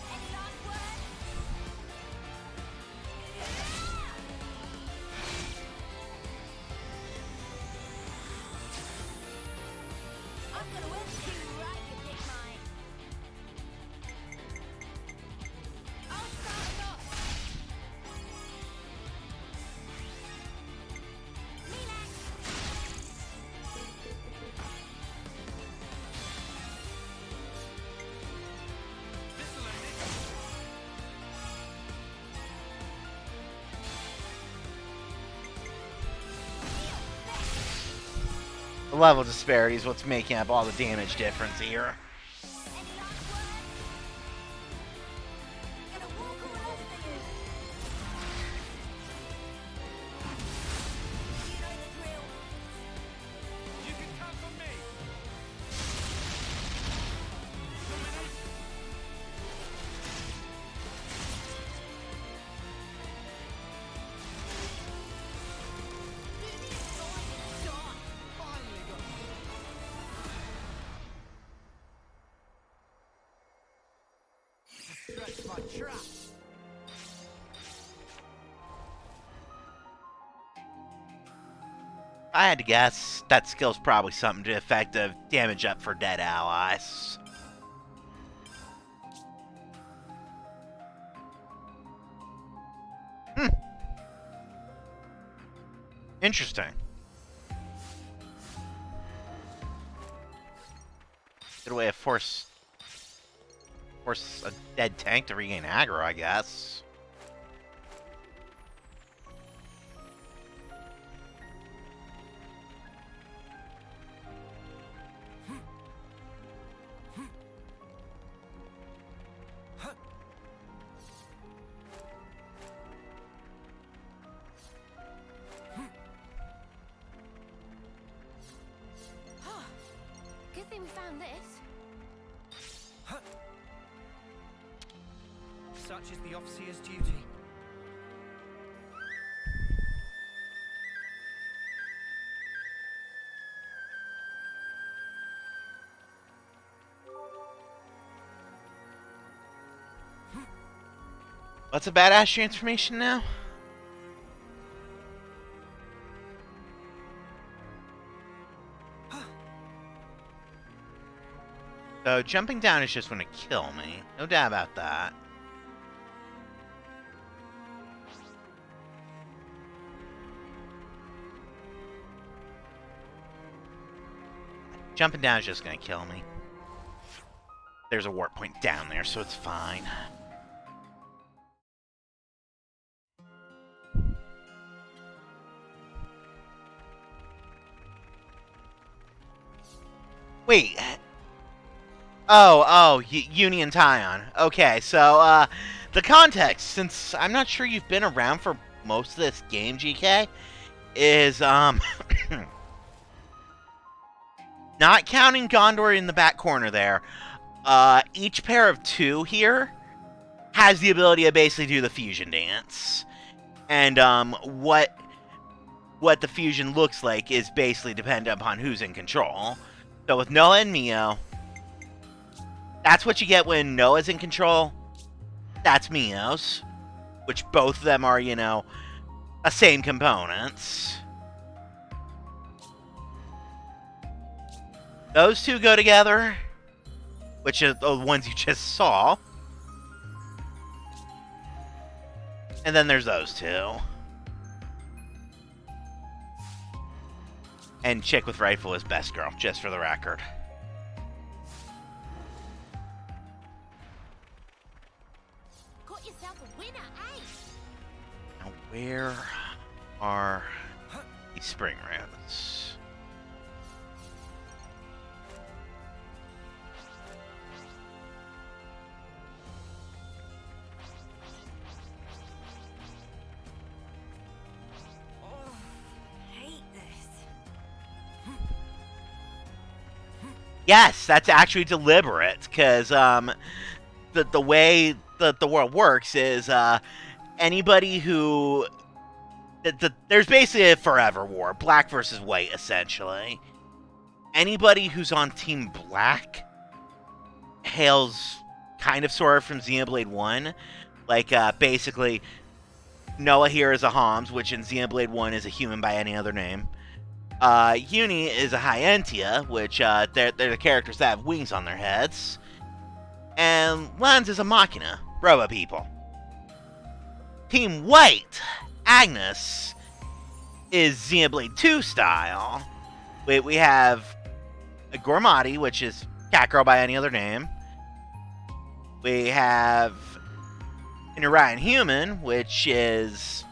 Any last words? The level disparity is what's making up all the damage difference here. Stretch my trap. I had to guess that skill's probably something to the effect of damage up for dead allies. Interesting. Good way to force a dead tank to regain aggro, I guess. Good thing we found this. Such is the Overseer's duty. What's a badass transformation now? So jumping down is just going to kill me. No doubt about that. Jumping down is just going to kill me. There's a warp point down there, so it's fine. Wait. Oh, Union Tyon. Okay, so, the context, since I'm not sure you've been around for most of this game, GK, is, not counting Gondor in the back corner there, each pair of two here has the ability to basically do the fusion dance. And, what the fusion looks like is basically dependent upon who's in control. So with Noah and Mio, that's what you get when Noah's in control. That's Mio's. Which both of them are, you know, a same components. Those two go together, which are the ones you just saw. And then there's those two. And chick with rifle is best girl, just for the record. Got yourself a winner, eh? Now, where are these spring roads? Yes, that's actually deliberate, because the way that the world works is anybody who... there's basically a forever war, black versus white, essentially. Anybody who's on Team Black hails kind of sort of from Xenoblade 1. Like, basically, Noah here is a Homs, which in Xenoblade 1 is a human by any other name. Uni is a Hyentia, which, they're the characters that have wings on their heads. And Lens is a Machina, robot people. Team White, Agnes, is Xenoblade 2 style. We have a Gormati, which is Catgirl by any other name. We have an Orion Human, which is,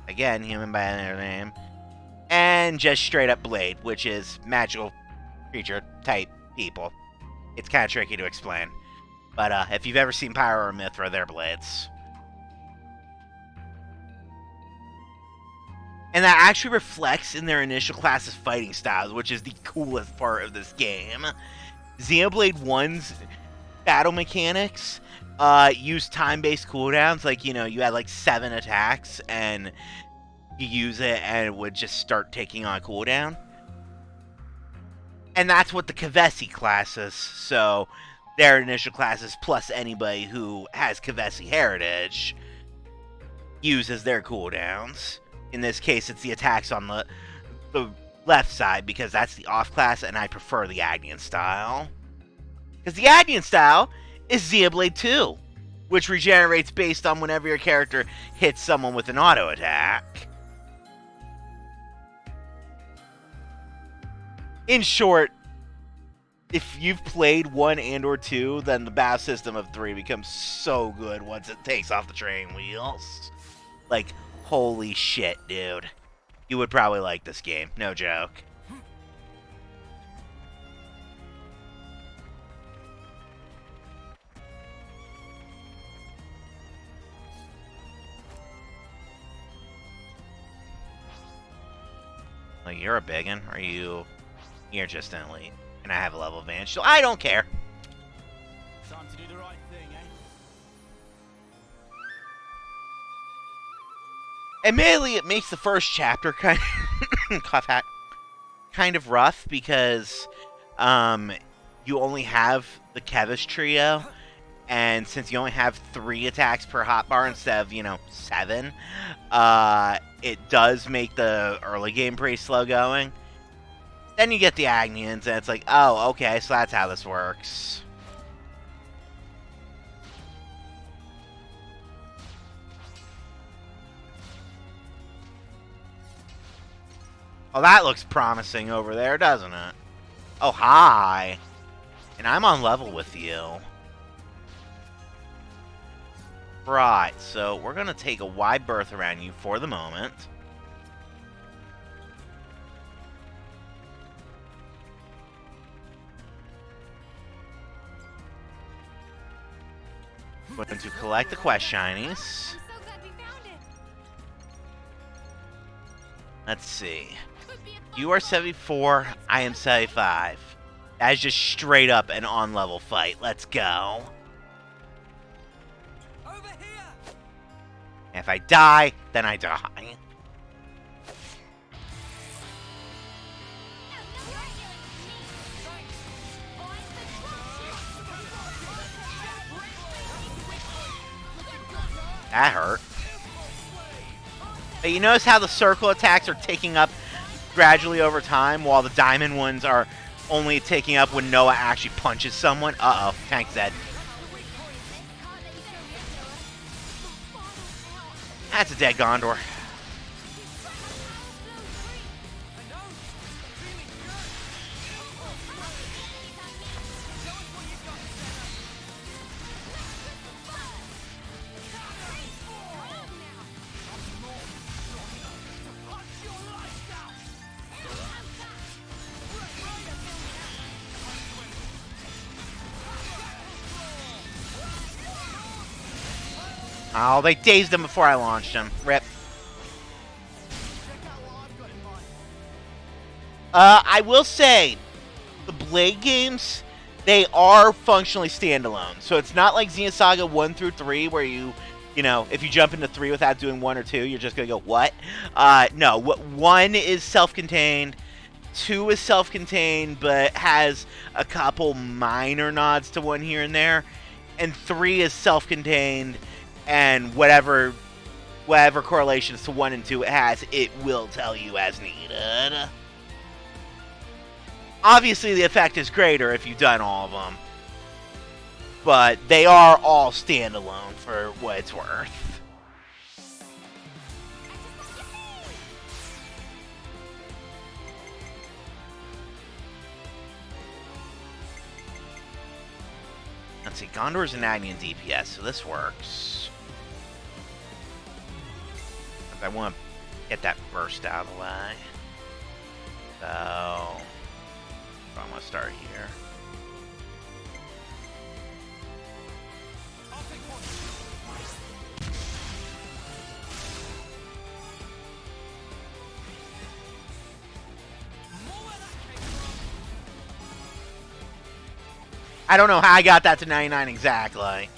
again, human by any other name. and just straight up blade, which is magical creature type people. It's kind of tricky to explain. But if you've ever seen Pyro or Mithra, they're blades. And that actually reflects in their initial class's fighting styles, which is the coolest part of this game. Xenoblade 1's battle mechanics use time-based cooldowns. Like, you know, you had like 7 attacks, and you use it, and it would just start taking on a cooldown. And that's what the Kavesi class is. So, their initial classes, plus anybody who has Kavesi heritage, uses their cooldowns. In this case, it's the attacks on the left side, because that's the off class, and I prefer the Agnian style. Because the Agnian style is Xenoblade 2, which regenerates based on whenever your character hits someone with an auto attack. In short, if you've played 1 and or 2, then the battle system of 3 becomes so good once it takes off the training wheels. Like, holy shit, dude. You would probably like this game. No joke. Oh, you're a biggin'. Are you... You're just an elite. And I have a level advantage, so I don't care. Time to do the right thing, eh? Admittedly, it makes the first chapter kind of rough, because you only have the Kevis trio, and since you only have 3 attacks per hotbar instead of, 7, it does make the early game pretty slow going. Then you get the Agnians, and it's like, oh, okay, so that's how this works. Oh, that looks promising over there, doesn't it? Oh, hi. And I'm on level with you. Right, so we're going to take a wide berth around you for the moment. We're going to collect the quest shinies. Let's see. You are 74, I am 75. That is just straight up an on-level fight. Let's go. If I die, then I die. That hurt. But you notice how the circle attacks are taking up gradually over time, while the diamond ones are only taking up when Noah actually punches someone? Uh-oh, tank's dead. That's a dead Gondor. Oh, they dazed him before I launched him. Rip. I will say, the Blade games, they are functionally standalone. So it's not like Xenosaga 1 through 3, where you know, if you jump into 3 without doing 1 or 2, you're just going to go, what? No, 1 is self-contained. 2 is self-contained, but has a couple minor nods to 1 here and there. And 3 is self-contained, and whatever correlations to 1 and 2 it has, it will tell you as needed. Obviously, the effect is greater if you've done all of them. But they are all standalone for what it's worth. Let's see, Gondor's an Agnian DPS, so this works. I want to get that burst out of the way. So, I'm gonna start here. I don't know how I got that to 99 exactly.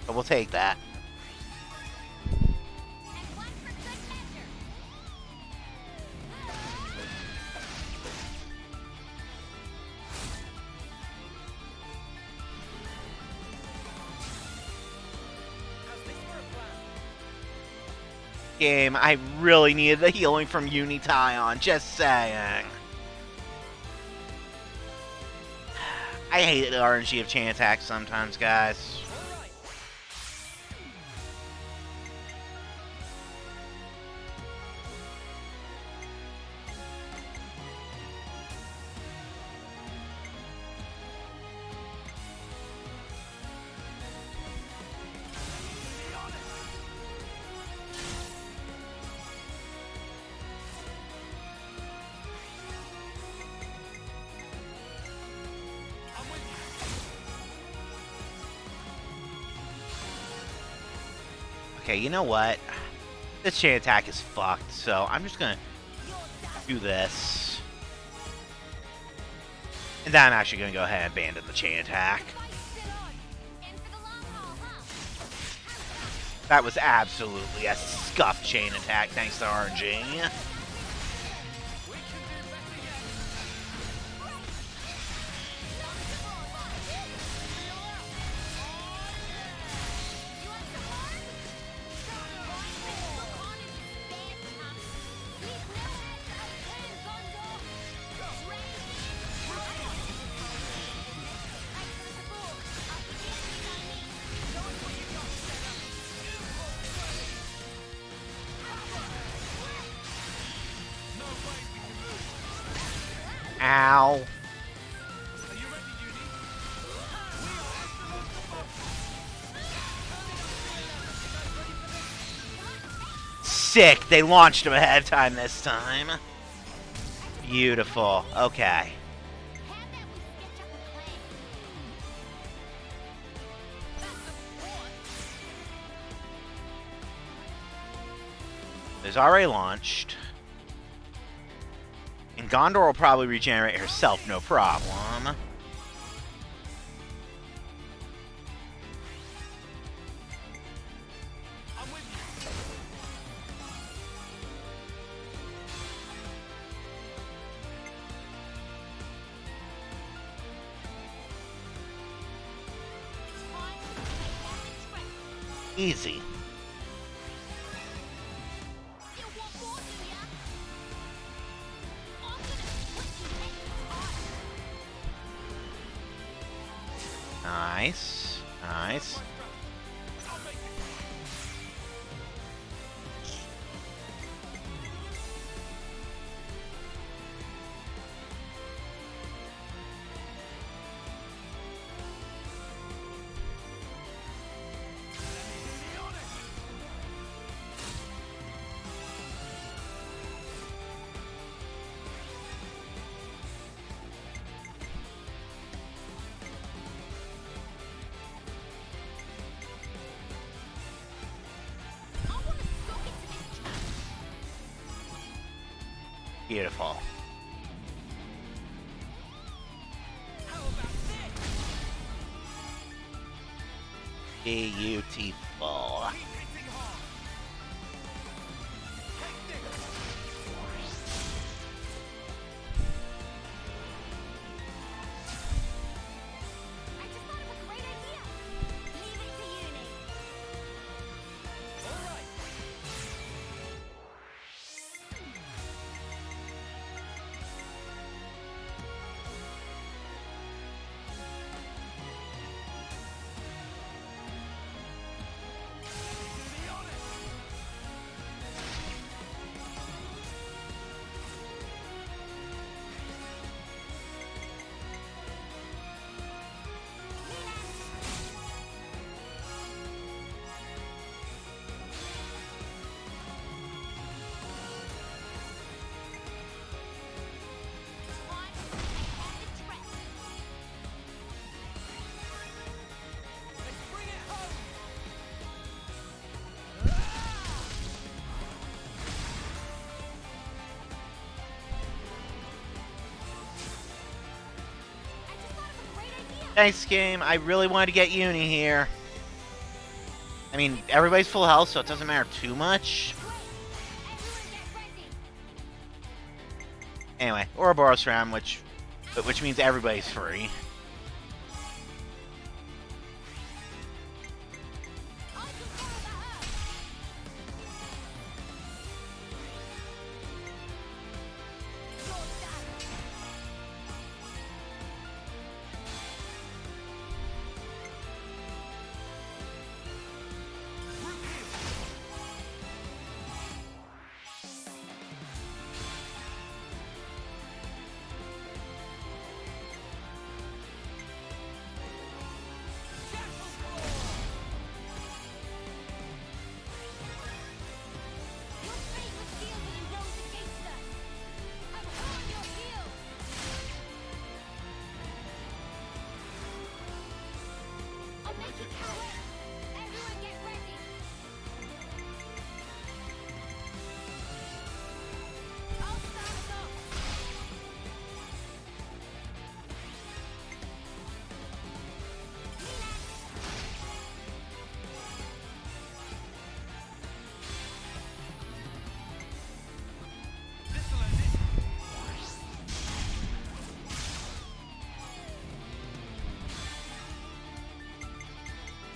But we'll take that. Game, I really needed the healing from Unition, just saying. I hate the RNG of chain attacks sometimes, guys. Okay, you know what? This chain attack is fucked, so I'm just gonna do this. And then I'm actually gonna go ahead and abandon the chain attack. That was absolutely a scuffed chain attack thanks to RNG. Ow. Sick. They launched him ahead of time this time. Beautiful. Okay. It's already launched. And Gondor will probably regenerate herself, no problem. Easy. Nice. Nice. Beautiful. Beautiful. Thanks, game. I really wanted to get Uni here. I mean, everybody's full health, so it doesn't matter too much. Anyway, Ouroboros round, which means everybody's free.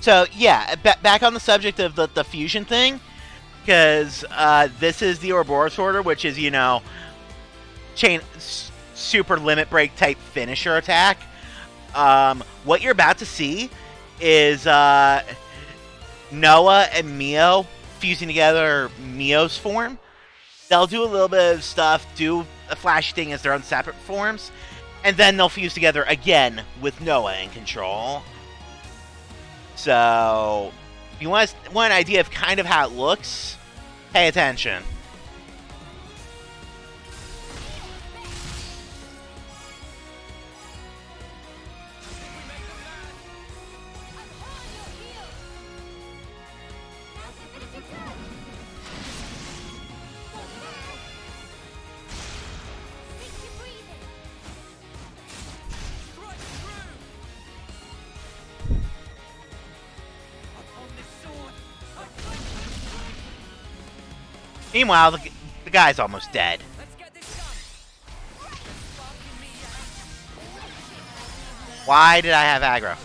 So, yeah, back on the subject of the fusion thing, because this is the Ouroboros Order, which is, you know, super limit break type finisher attack. What you're about to see is Noah and Mio fusing together Mio's form. They'll do a little bit of stuff, do a flashy thing as their own separate forms, and then they'll fuse together again with Noah in control. So, if you want an idea of kind of how it looks, pay attention. Meanwhile, the guy's almost dead. Why did I have aggro?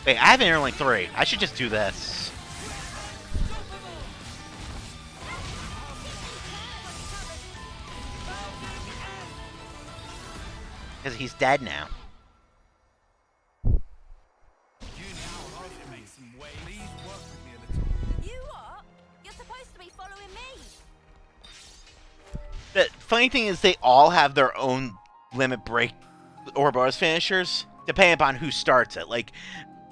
Wait, I have Interlink 3. I should just do this. Because he's dead now. The funny thing is they all have their own limit break Ouroboros finishers, depending upon who starts it. Like,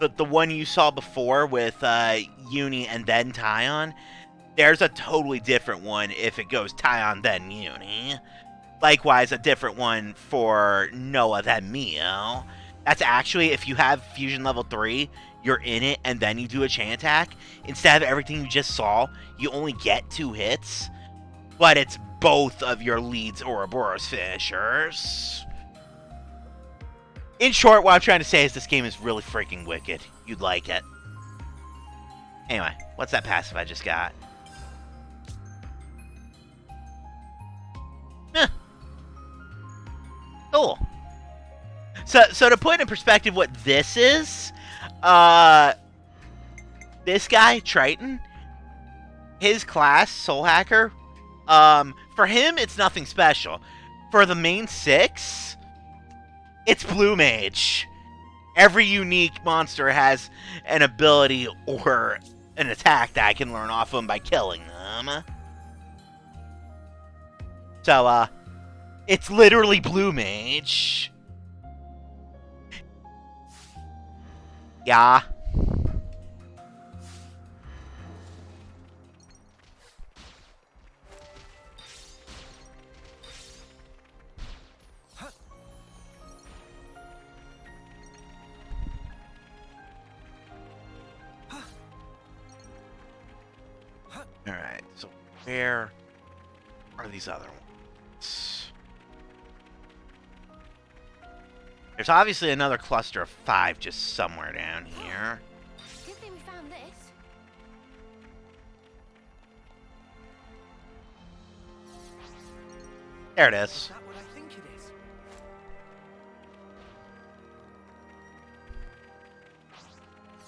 the one you saw before with Uni and then Tyon, there's a totally different one if it goes Tyon then Uni. Likewise, a different one for Noah then Mio. That's actually, if you have Fusion level 3, you're in it, and then you do a chain attack. Instead of everything you just saw, you only get 2 hits. But it's both of your leads Ouroboros finishers. In short, what I'm trying to say is this game is really freaking wicked. You'd like it. Anyway, what's that passive I just got? Huh. Cool. So to put in perspective what this is, this guy, Triton, his class, Soul Hacker, for him, it's nothing special. For the main 6, it's Blue Mage. Every unique monster has an ability or an attack that I can learn off them by killing them. So, it's literally Blue Mage. Yeah. Alright, so where are these other ones? There's obviously another cluster of 5 just somewhere down here. Good thing we found this. There it is. Is that what I think it is?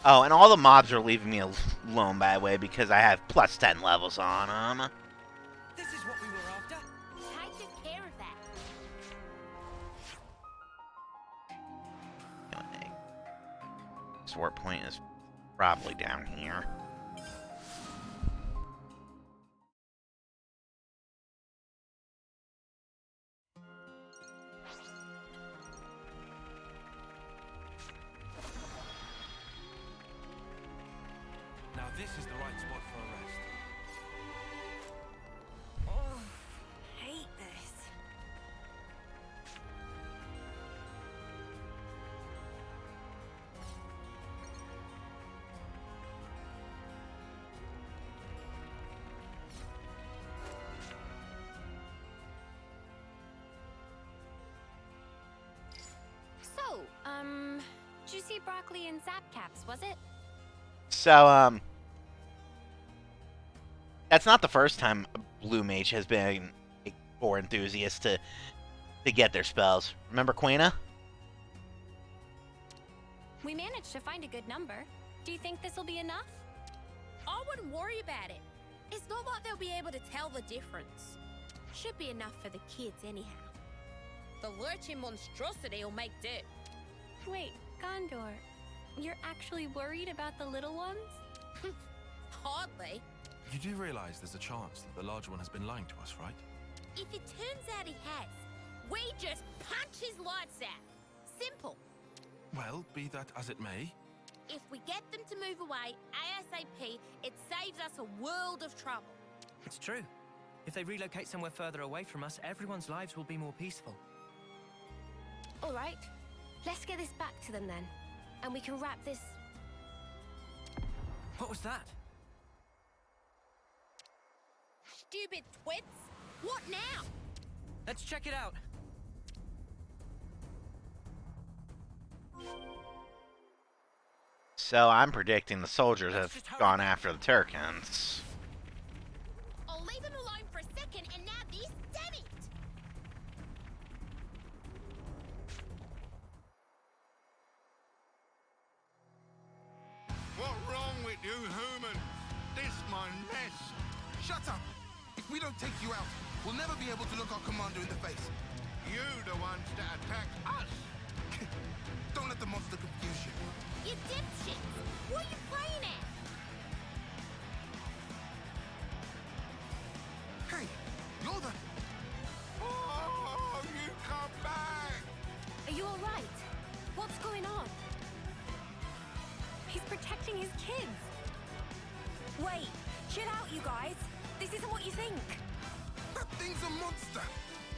Oh, and all the mobs are leaving me alone, by the way, because I have plus 10 levels on them. This is what we were after. Take good care of that. Okay. Sword point is probably down here. Now this is the right spot for a rest. Oh, hate this. So, juicy broccoli and zap caps, was it? So, that's not the first time a blue mage has been a core enthusiast to get their spells. Remember Quina? We managed to find a good number. Do you think this will be enough? I wouldn't worry about it. It's not like they'll be able to tell the difference. Should be enough for the kids anyhow. The lurching monstrosity will make do. Wait, Gondor, you're actually worried about the little ones? Hardly. You do realize there's a chance that the large one has been lying to us, right? If it turns out he has, we just punch his lights out. Simple. Well, be that as it may, If we get them to move away ASAP, it saves us a world of trouble. It's true. If they relocate somewhere further away from us, everyone's lives will be more peaceful. All right, let's get this back to them then. And we can wrap this... What was that? Stupid twits. What now? Let's check it out. So I'm predicting the soldiers have gone after the Turkins. I'll leave him alone for a second and now this, damn it! What's wrong with you humans? This my mess. Shut up! If we don't take you out, we'll never be able to look our commander in the face. You the ones that attack us. Don't let the monster confuse you. You dipshits! What are you playing at? Hey, you're the... Oh, you come back! Are you all right? What's going on? He's protecting his kids. Wait, chill out, you guys. This isn't what you think. That thing's a monster!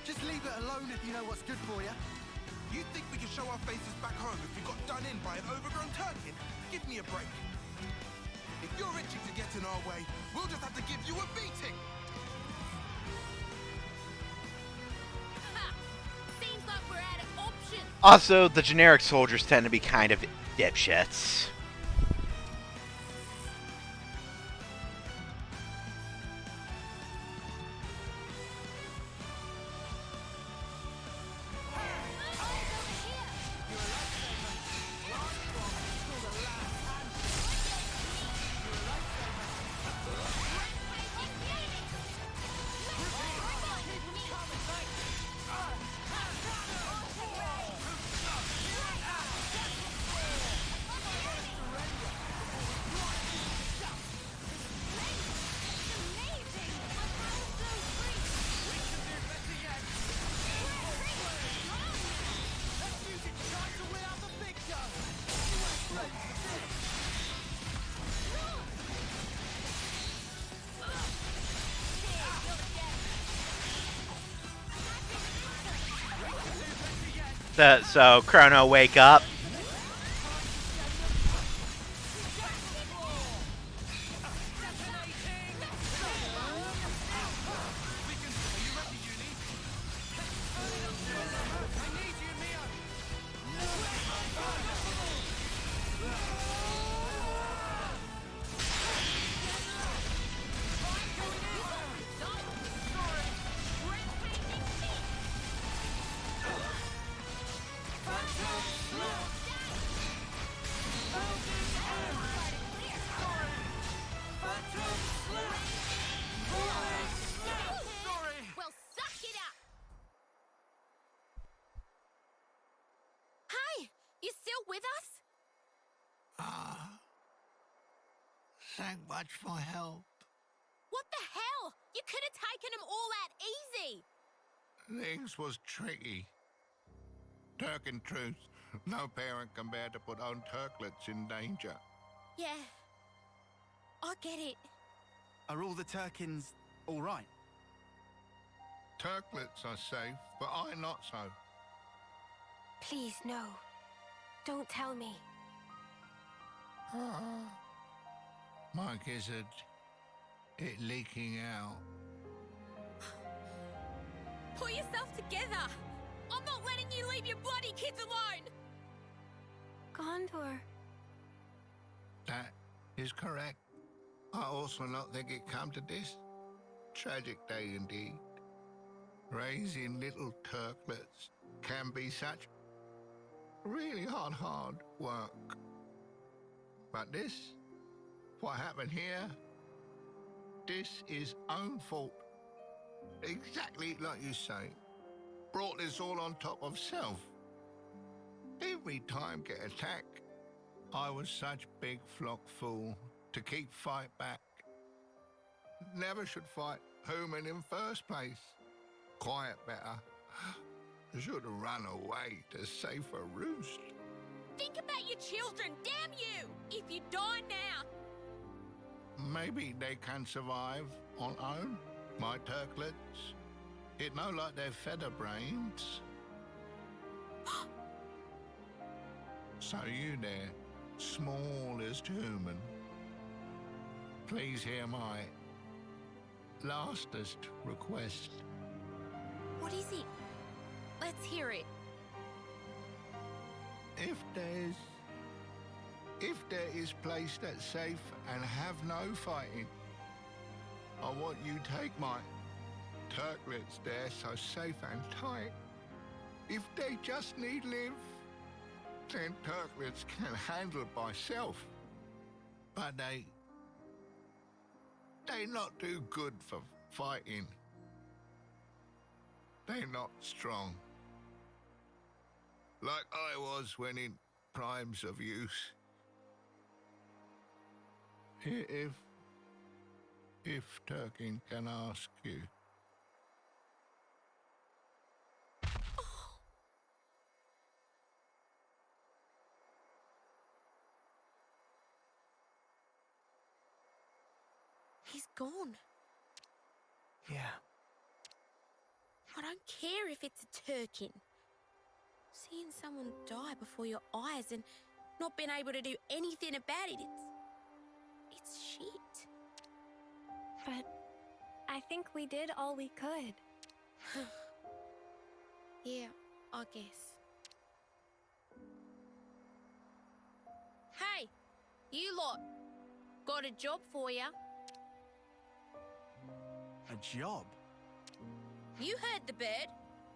Just leave it alone if you know what's good for you. You think we can show our faces back home if we got done in by an overgrown turkey? Give me a break. If you're itching to get in our way, we'll just have to give you a beating! Ha! Seems like we're out of options. Also, the generic soldiers tend to be kind of dipshits. So Chrono, wake up. so much for help. What the hell? You could have taken them all out easy. Things was tricky. Turkin truth, no parent can bear to put own turklets in danger. Yeah, I get it. Are all the Turkins all right? Turklets are safe, but I not so. Please, no. Don't tell me. My gizzard, it leaking out. Pull yourself together. I'm not letting you leave your bloody kids alone. Gondor. That is correct. I also not think it come to this. Tragic day indeed. Raising little Turklets can be such really hard work. But this, what happened here, this is own fault. Exactly like you say. Brought this all on top of self. Every time get attacked, I was such big flock fool to keep fight back. Never should fight human in first place. Quiet better. Should have run away to safer roost. Think about your children, damn you! If you die now. Maybe they can survive on own, my Turklets. It no like they're feather brains. So you there, small as human, please hear my lastest request. What is it? Let's hear it. If there is place that's safe and have no fighting, I want you take my Turklets there so safe and tight. If they just need live, then Turklets can handle by self. But they not do good for fighting. They not strong. Like I was when in primes of use. If Turkin can ask you. He's gone. Yeah. I don't care if it's a Turkin. Seeing someone die before your eyes and not being able to do anything about it, it's shit. But I think we did all we could. Yeah, I guess. Hey, you lot. Got a job for you. A job? You heard the bird.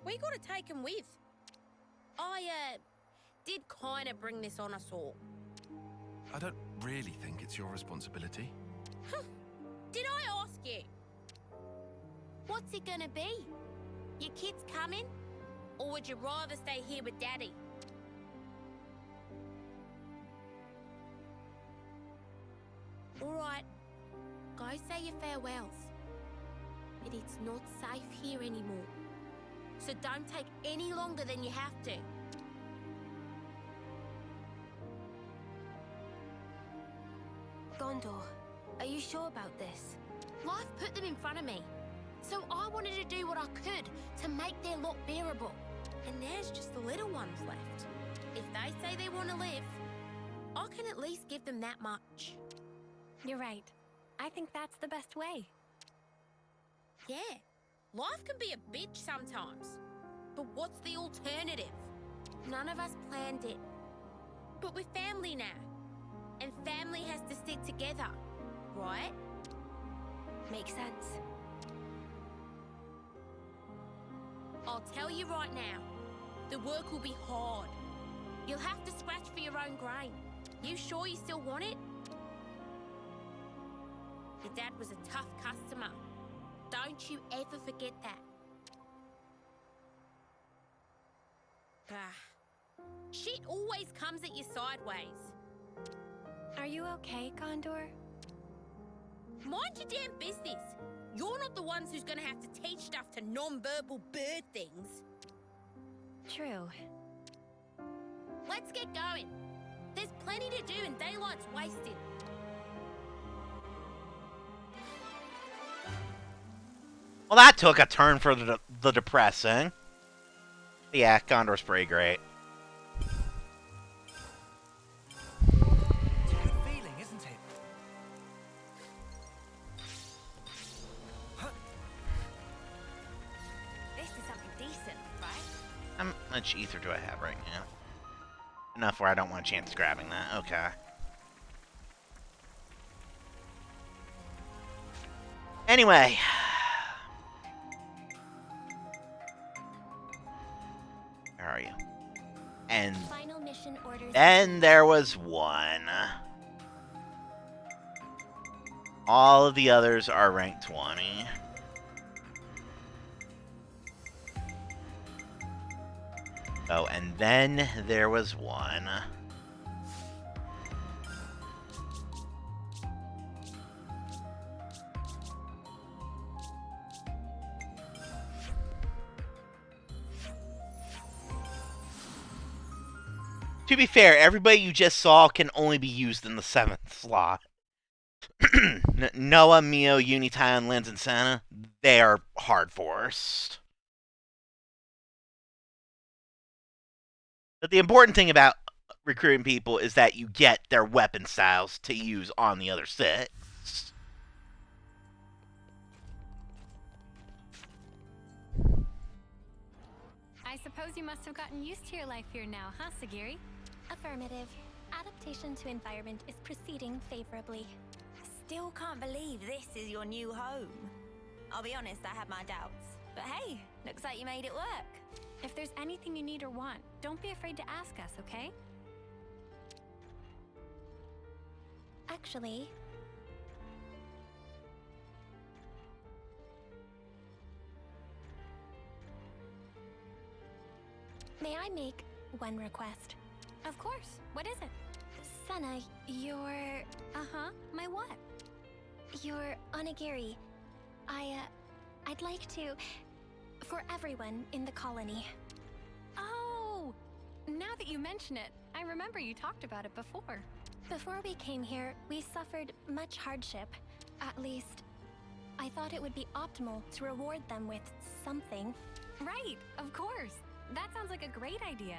We gotta take him with. I, did kinda bring this on us all. I don't really think it's your responsibility. Did I ask you? What's it gonna be? Your kids coming? Or would you rather stay here with Daddy? Alright, go say your farewells. But it's not safe here anymore. So don't take any longer than you have to. Gondor, are you sure about this? Life put them in front of me. So I wanted to do what I could to make their lot bearable. And there's just the little ones left. If they say they want to live, I can at least give them that much. You're right. I think that's the best way. Yeah, life can be a bitch sometimes. But what's the alternative? None of us planned it. But we're family now. And family has to stick together, right? Makes sense. I'll tell you right now, the work will be hard. You'll have to scratch for your own grain. You sure you still want it? Your dad was a tough customer. Don't you ever forget that. Shit always comes at you sideways. Are you okay, Gondor? Mind your damn business. You're not the ones who's gonna have to teach stuff to non-verbal bird things. True. Let's get going. There's plenty to do and daylight's wasted. Well, that took a turn for the depressing. Yeah, Gondor's pretty great. It's a good feeling, isn't it? This is something decent, right? How much ether do I have right now? Enough where I don't want a chance grabbing that. Okay. Anyway. Where are you? And Final mission orders. then there was one. All of the others are ranked 20. Oh, and then there was one. To be fair, everybody you just saw can only be used in the 7th slot. Noah, Mio, Unition, Lens, and Santa, they are hard-forced. But the important thing about recruiting people is that you get their weapon styles to use on the other 6. I suppose you must have gotten used to your life here now, huh, Sagiri? Affirmative. Adaptation to environment is proceeding favorably. Still can't believe this is your new home. I'll be honest, I had my doubts. But hey, looks like you made it work. If there's anything you need or want, don't be afraid to ask us, okay? Actually, may I make one request? Of course. What is it? Senna, your... My what? Your onigiri. I'd like to... For everyone in the colony. Oh! Now that you mention it, I remember you talked about it before. Before we came here, we suffered much hardship. At least, I thought it would be optimal to reward them with something. Right, of course. That sounds like a great idea.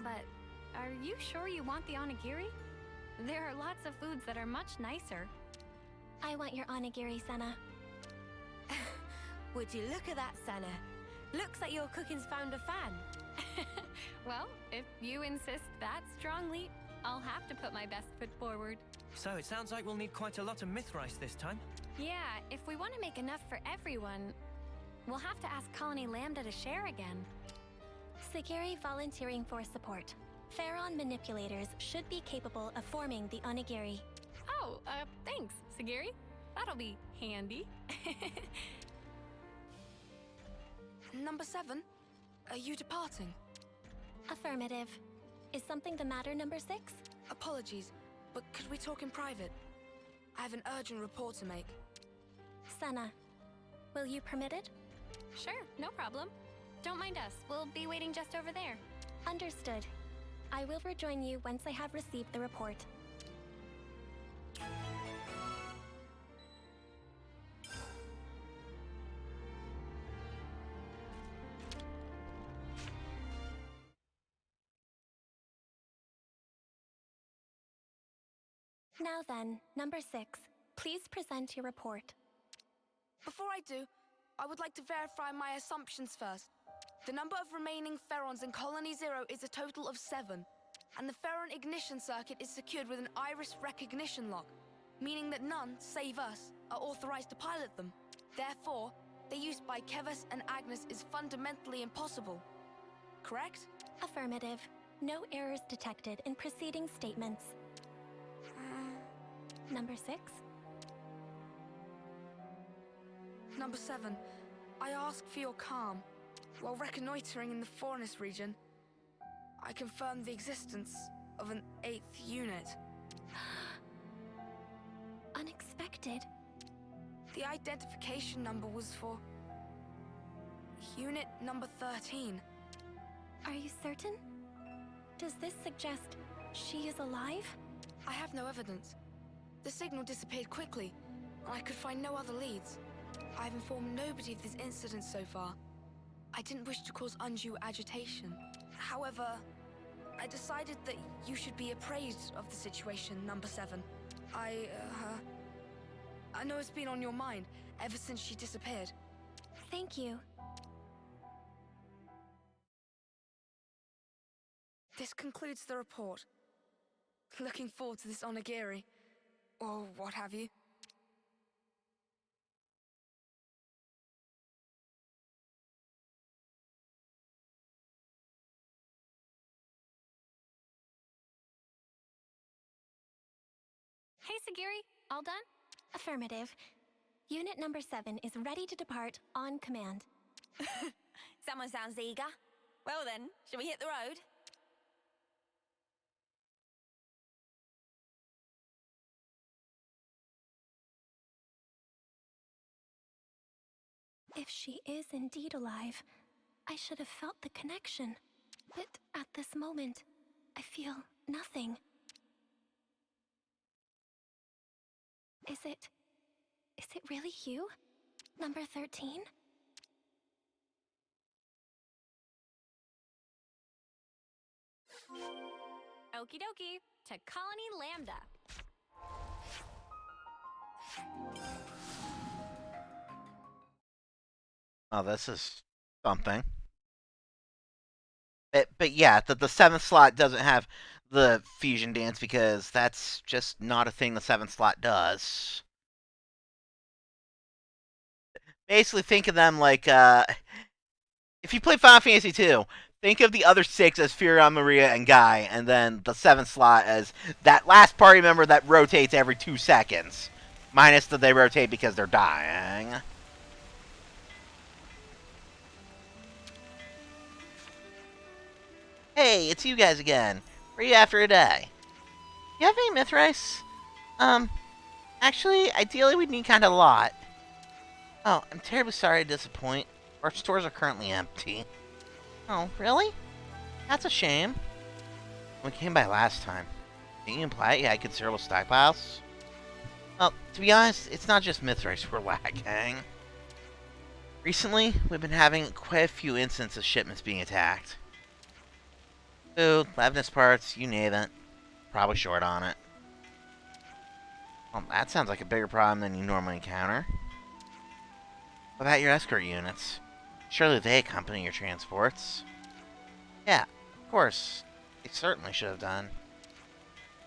But are you sure you want the onigiri? There are lots of foods that are much nicer. I want your onigiri, Senna. Would you look at that, Senna? Looks like your cooking's found a fan. Well, if you insist that strongly, I'll have to put my best foot forward. So it sounds like we'll need quite a lot of myth rice this time. Yeah, if we want to make enough for everyone, we'll have to ask Colony Lambda to share again. Sagiri volunteering for support. Pharaon manipulators should be capable of forming the onigiri. Oh, thanks, Sagiri. That'll be handy. Number 7, are you departing? Affirmative. Is something the matter, number 6? Apologies, but could we talk in private? I have an urgent report to make. Senna, will you permit it? Sure, no problem. Don't mind us. We'll be waiting just over there. Understood. I will rejoin you once I have received the report. Now then, number 6, please present your report. Before I do, I would like to verify my assumptions first. The number of remaining Pharaons in Colony 0 is a total of 7, and the Pharaon ignition circuit is secured with an iris recognition lock, meaning that none, save us, are authorized to pilot them. Therefore, their use by Kevus and Agnes is fundamentally impossible. Correct? Affirmative. No errors detected in preceding statements. Number 6? Number 7, I ask for your calm. While reconnoitering in the Forest region, I confirmed the existence of an 8th unit. Unexpected. The identification number was for unit number 13. Are you certain? Does this suggest she is alive? I have no evidence. The signal disappeared quickly, and I could find no other leads. I've informed nobody of this incident so far. I didn't wish to cause undue agitation. However, I decided that you should be appraised of the situation, number 7. I know it's been on your mind ever since she disappeared. Thank you. This concludes the report. Looking forward to this onigiri. Or what have you. Hey, Sagiri, all done? Affirmative. Unit number 7 is ready to depart on command. Someone sounds eager. Well then, shall we hit the road? If she is indeed alive, I should have felt the connection. But at this moment, I feel nothing. Is it really you? Number 13? Okie dokie, to Colony Lambda. Oh, this is something. But yeah, the 7th slot doesn't have the fusion dance because that's just not a thing the 7th slot does. Basically, think of them like, if you play Final Fantasy 2, think of the other 6 as Furion, Maria, and Guy, and then the 7th slot as that last party member that rotates every 2 seconds. Minus that they rotate because they're dying. Hey, it's you guys again. Free after a day. You have any myth rice? Actually, ideally we'd need kind of a lot. Oh, I'm terribly sorry to disappoint. Our stores are currently empty. Oh, really? That's a shame. When we came by last time, didn't you imply you had considerable stockpiles? Well, to be honest, it's not just myth rice we're lacking. Recently, we've been having quite a few instances of shipments being attacked. Food, Levinus parts, you name it. Probably short on it. Well, that sounds like a bigger problem than you normally encounter. What about your escort units? Surely they accompany your transports. Yeah, of course. They certainly should have done.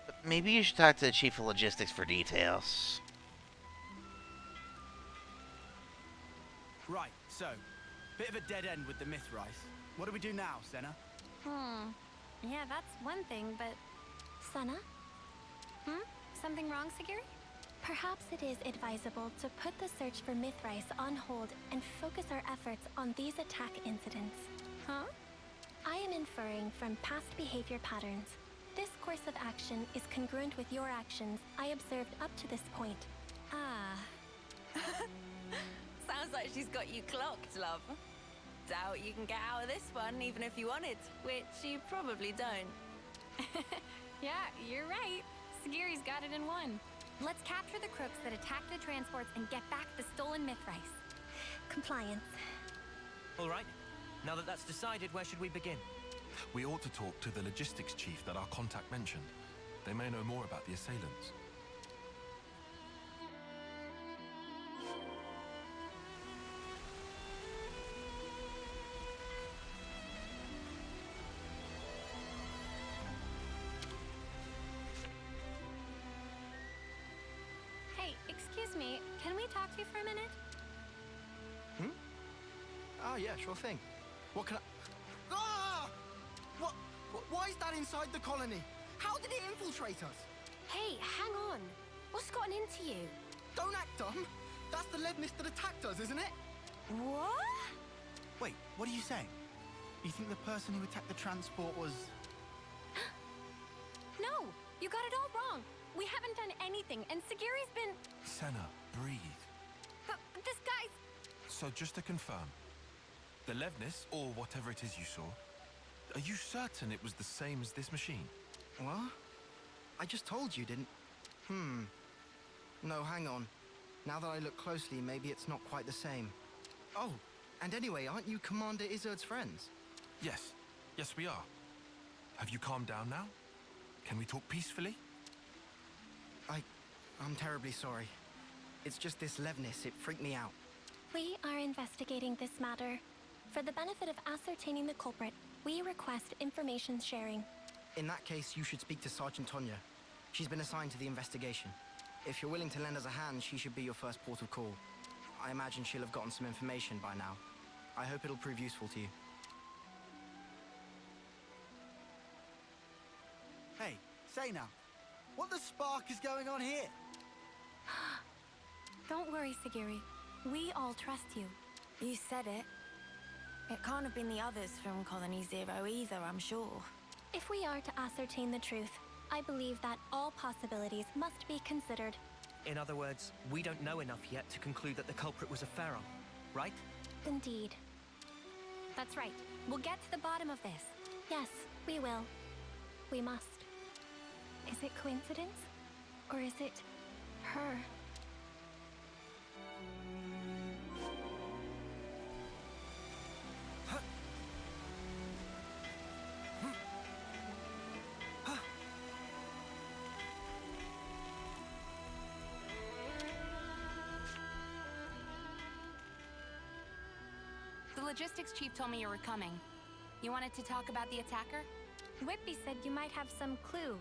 But maybe you should talk to the Chief of Logistics for details. Right, so, bit of a dead end with the myth rice. What do we do now, Senna? Yeah, that's one thing, but... Senna? Something wrong, Sagiri? Perhaps it is advisable to put the search for Mythrice on hold and focus our efforts on these attack incidents. Huh? I am inferring from past behavior patterns. This course of action is congruent with your actions I observed up to this point. Sounds like she's got you clocked, love. Doubt you can get out of this one, even if you wanted, which you probably don't. Yeah, you're right. Sagiri's got it in one. Let's capture the crooks that attacked the transports and get back the stolen Mythrice. Compliance. All right. Now that that's decided, where should we begin? We ought to talk to the logistics chief that our contact mentioned. They may know more about the assailants. Hey, excuse me, can we talk to you for a minute? Oh, yeah, sure thing. What can I... Ah! What? Why is that inside the colony? How did it infiltrate us? Hey, hang on. What's gotten into you? Don't act dumb. That's the lead mist that attacked us, isn't it? What? Wait, what are you saying? You think the person who attacked the transport was... No, you got it all wrong. We haven't done anything, and Sagiri's been... Senna, breathe. So just to confirm, the Levnis, or whatever it is you saw, are you certain it was the same as this machine? What? I just told you, didn't... No, hang on. Now that I look closely, maybe it's not quite the same. Oh, and anyway, aren't you Commander Izzard's friends? Yes. Yes, we are. Have you calmed down now? Can we talk peacefully? I'm terribly sorry. It's just this Levnis, it freaked me out. We are investigating this matter. For the benefit of ascertaining the culprit, we request information sharing. In that case, you should speak to Sergeant Tonya. She's been assigned to the investigation. If you're willing to lend us a hand, she should be your first port of call. I imagine she'll have gotten some information by now. I hope it'll prove useful to you. Hey, say now, what the spark is going on here? Don't worry, Sagiri. We all trust you. You said it. It can't have been the others from Colony Zero either, I'm sure. If we are to ascertain the truth, I believe that all possibilities must be considered. In other words, we don't know enough yet to conclude that the culprit was a Pharaoh, right? Indeed. That's right. We'll get to the bottom of this. Yes, we will. We must. Is it coincidence? Or is it her? The logistics chief told me you were coming. You wanted to talk about the attacker? Whitby said you might have some clue.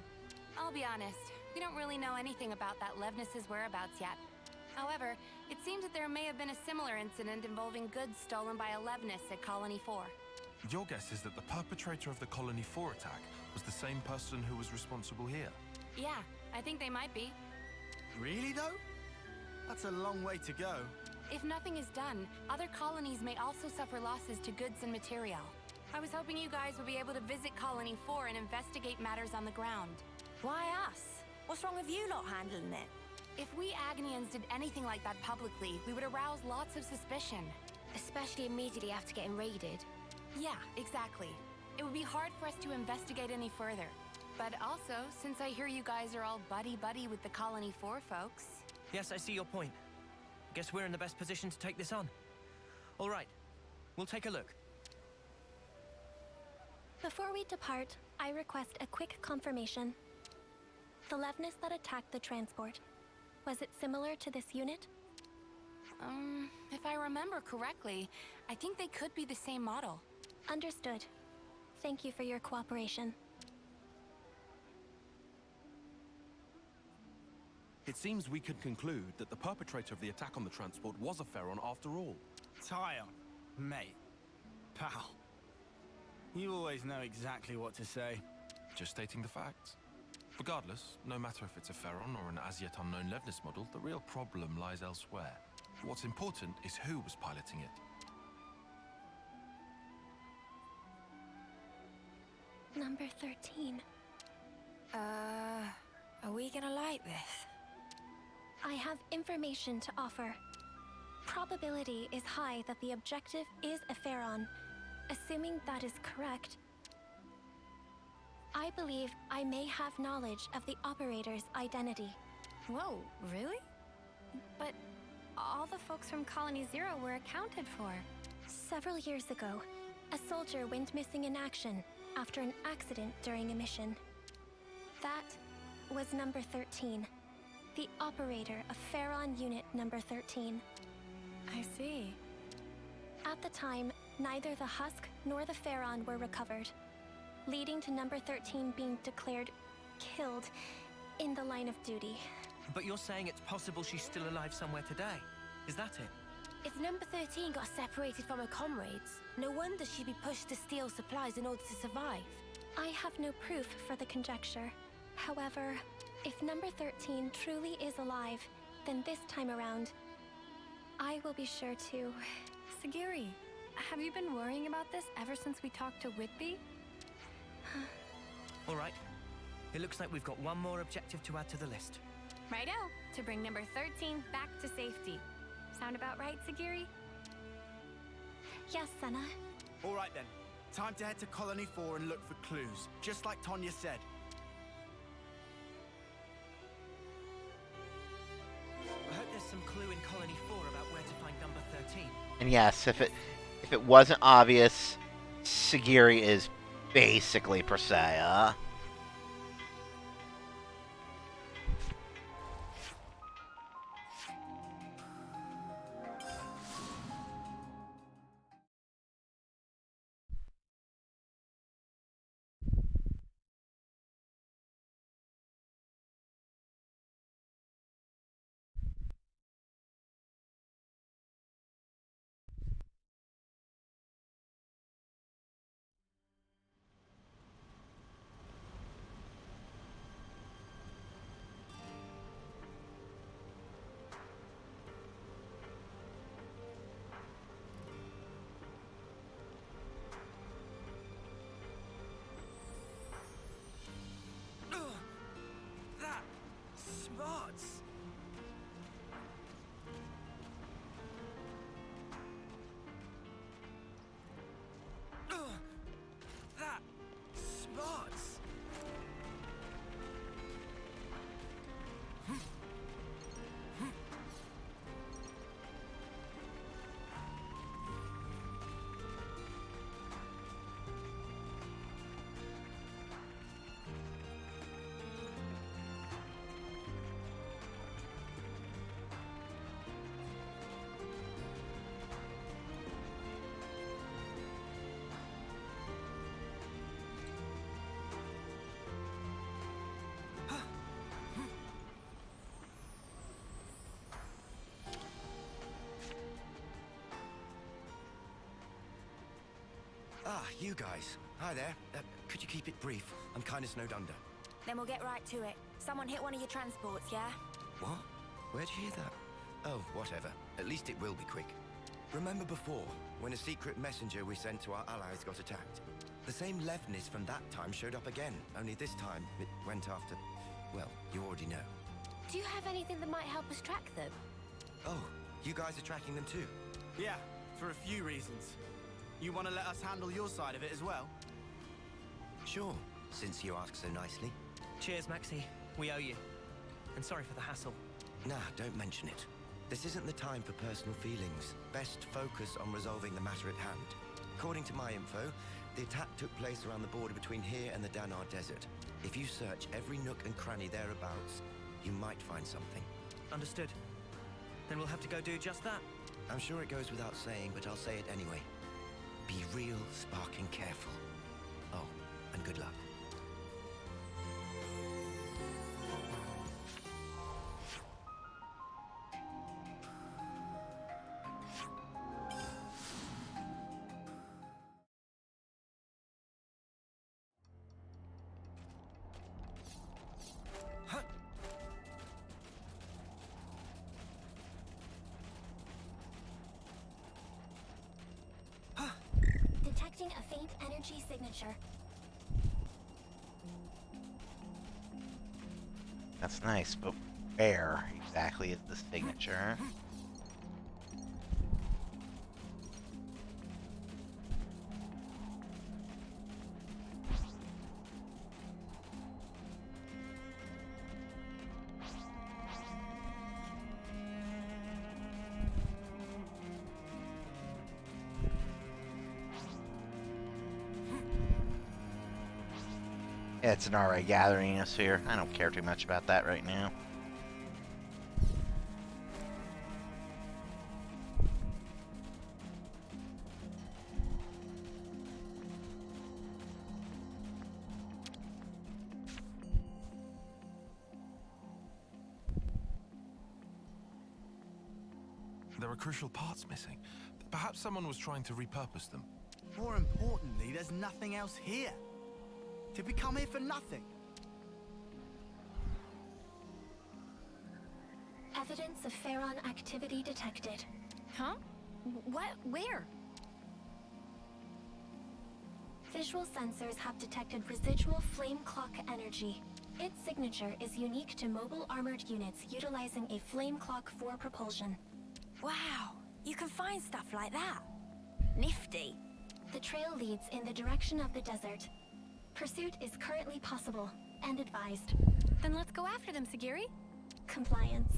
I'll be honest, we don't really know anything about that Levnis's whereabouts yet. However, it seems that there may have been a similar incident involving goods stolen by a Levnis at Colony 4. Your guess is that the perpetrator of the Colony 4 attack was the same person who was responsible here? Yeah, I think they might be. Really, though? That's a long way to go. If nothing is done, other colonies may also suffer losses to goods and material. I was hoping you guys would be able to visit Colony 4 and investigate matters on the ground. Why us? What's wrong with you lot handling it? If we Agnians did anything like that publicly, we would arouse lots of suspicion. Especially immediately after getting raided. Yeah, exactly. It would be hard for us to investigate any further. But also, since I hear you guys are all buddy-buddy with the Colony 4 folks... Yes, I see your point. Guess we're in the best position to take this on. All right, we'll take a look. Before we depart, I request a quick confirmation. The Levnis that attacked the transport, was it similar to this unit? If I remember correctly, I think they could be the same model. Understood. Thank you for your cooperation. It seems we could conclude that the perpetrator of the attack on the transport was a Pharaon after all. Tyon, mate, pal. You always know exactly what to say. Just stating the facts. Regardless, no matter if it's a Pharaon or an as-yet unknown Levnis model, the real problem lies elsewhere. What's important is who was piloting it. Number 13. Are we gonna like this? I have information to offer. Probability is high that the objective is a Pharaon. Assuming that is correct, I believe I may have knowledge of the operator's identity. Whoa, really? But all the folks from Colony Zero were accounted for. Several years ago, a soldier went missing in action after an accident during a mission. That was number 13, the operator of Pharaon Unit number 13. I see. At the time, neither the husk nor the Pharaon were recovered, leading to number 13 being declared killed in the line of duty. But you're saying it's possible she's still alive somewhere today? Is that it? If number 13 got separated from her comrades, no wonder she'd be pushed to steal supplies in order to survive. I have no proof for the conjecture. However, if number 13 truly is alive, then this time around, I will be sure to... Sagiri, have you been worrying about this ever since we talked to Whitby? All right. It looks like we've got one more objective to add to the list. Righto, to bring number 13 back to safety. Sound about right, Sagiri? Yes, Senna. All right then. Time to head to Colony 4 and look for clues, just like Tonya said. I hope there's some clue in Colony 4 about where to find number 13. And yes, if it wasn't obvious, Sagiri is basically Persea. That smarts. That smarts. Ah, you guys. Hi there. Could you keep it brief? I'm kind of snowed under. Then we'll get right to it. Someone hit one of your transports, yeah? What? Where'd you hear that? Oh, whatever. At least it will be quick. Remember before, when a secret messenger we sent to our allies got attacked? The same Levnis from that time showed up again, only this time it went after... well, you already know. Do you have anything that might help us track them? Oh, you guys are tracking them too? Yeah, for a few reasons. You want to let us handle your side of it as well? Sure, since you ask so nicely. Cheers, Maxie. We owe you. And sorry for the hassle. Nah, don't mention it. This isn't the time for personal feelings. Best focus on resolving the matter at hand. According to my info, the attack took place around the border between here and the Danar Desert. If you search every nook and cranny thereabouts, you might find something. Understood. Then we'll have to go do just that. I'm sure it goes without saying, but I'll say it anyway. Be real sparking careful. Oh, and good luck. Detecting a faint energy signature. That's nice, but where exactly is the signature? Yeah, it's an alright gathering us here. I don't care too much about that right now. There are crucial parts missing. Perhaps someone was trying to repurpose them. More importantly, there's nothing else here. Did we come here for nothing? Evidence of Pharaon activity detected. Huh? What? Where? Visual sensors have detected residual flame clock energy. Its signature is unique to mobile armored units utilizing a flame clock for propulsion. Wow, you can find stuff like that. Nifty. The trail leads in the direction of the desert. Pursuit is currently possible and advised. Then let's go after them, Sagiri. Compliance.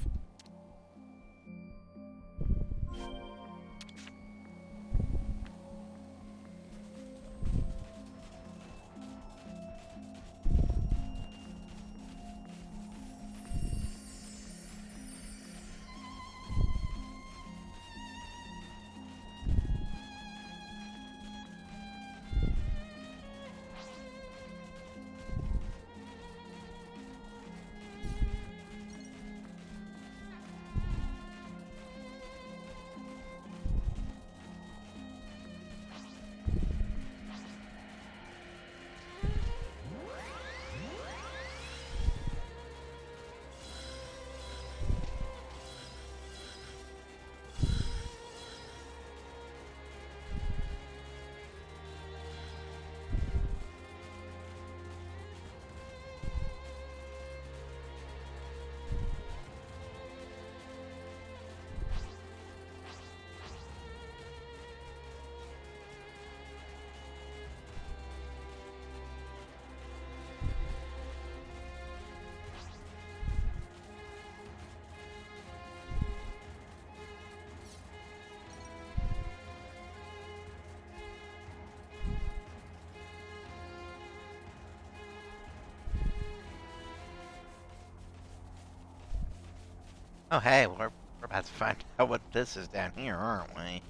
Oh, hey, we're about to find out what this is down here, aren't we?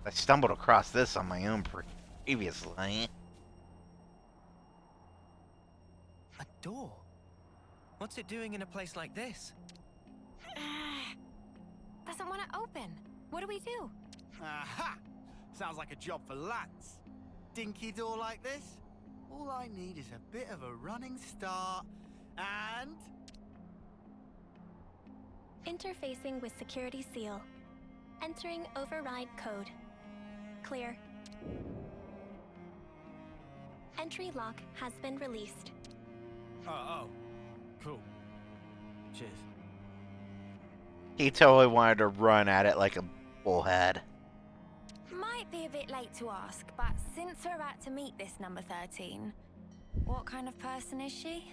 I stumbled across this on my own previously. A door? What's it doing in a place like this? Doesn't want to open. What do we do? Aha! Sounds like a job for Lance. Dinky door like this? All I need is a bit of a running start and... Interfacing with security seal. Entering override code. Clear. Entry lock has been released. Oh. Cool. Cheers. He totally wanted to run at it like a bullhead. Might be a bit late to ask, but since we're about to meet this number 13, what kind of person is she?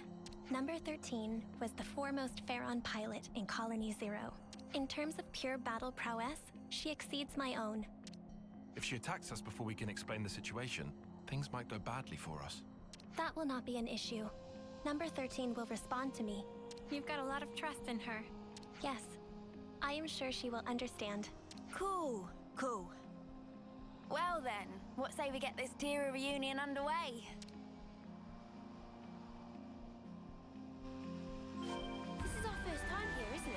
Number 13 was the foremost Pharaon pilot in Colony Zero. In terms of pure battle prowess, she exceeds my own. If she attacks us before we can explain the situation, things might go badly for us. That will not be an issue. Number 13 will respond to me. You've got a lot of trust in her. Yes. I am sure she will understand. Cool. Well then, what say we get this Tira reunion underway? This is our first time here, isn't it?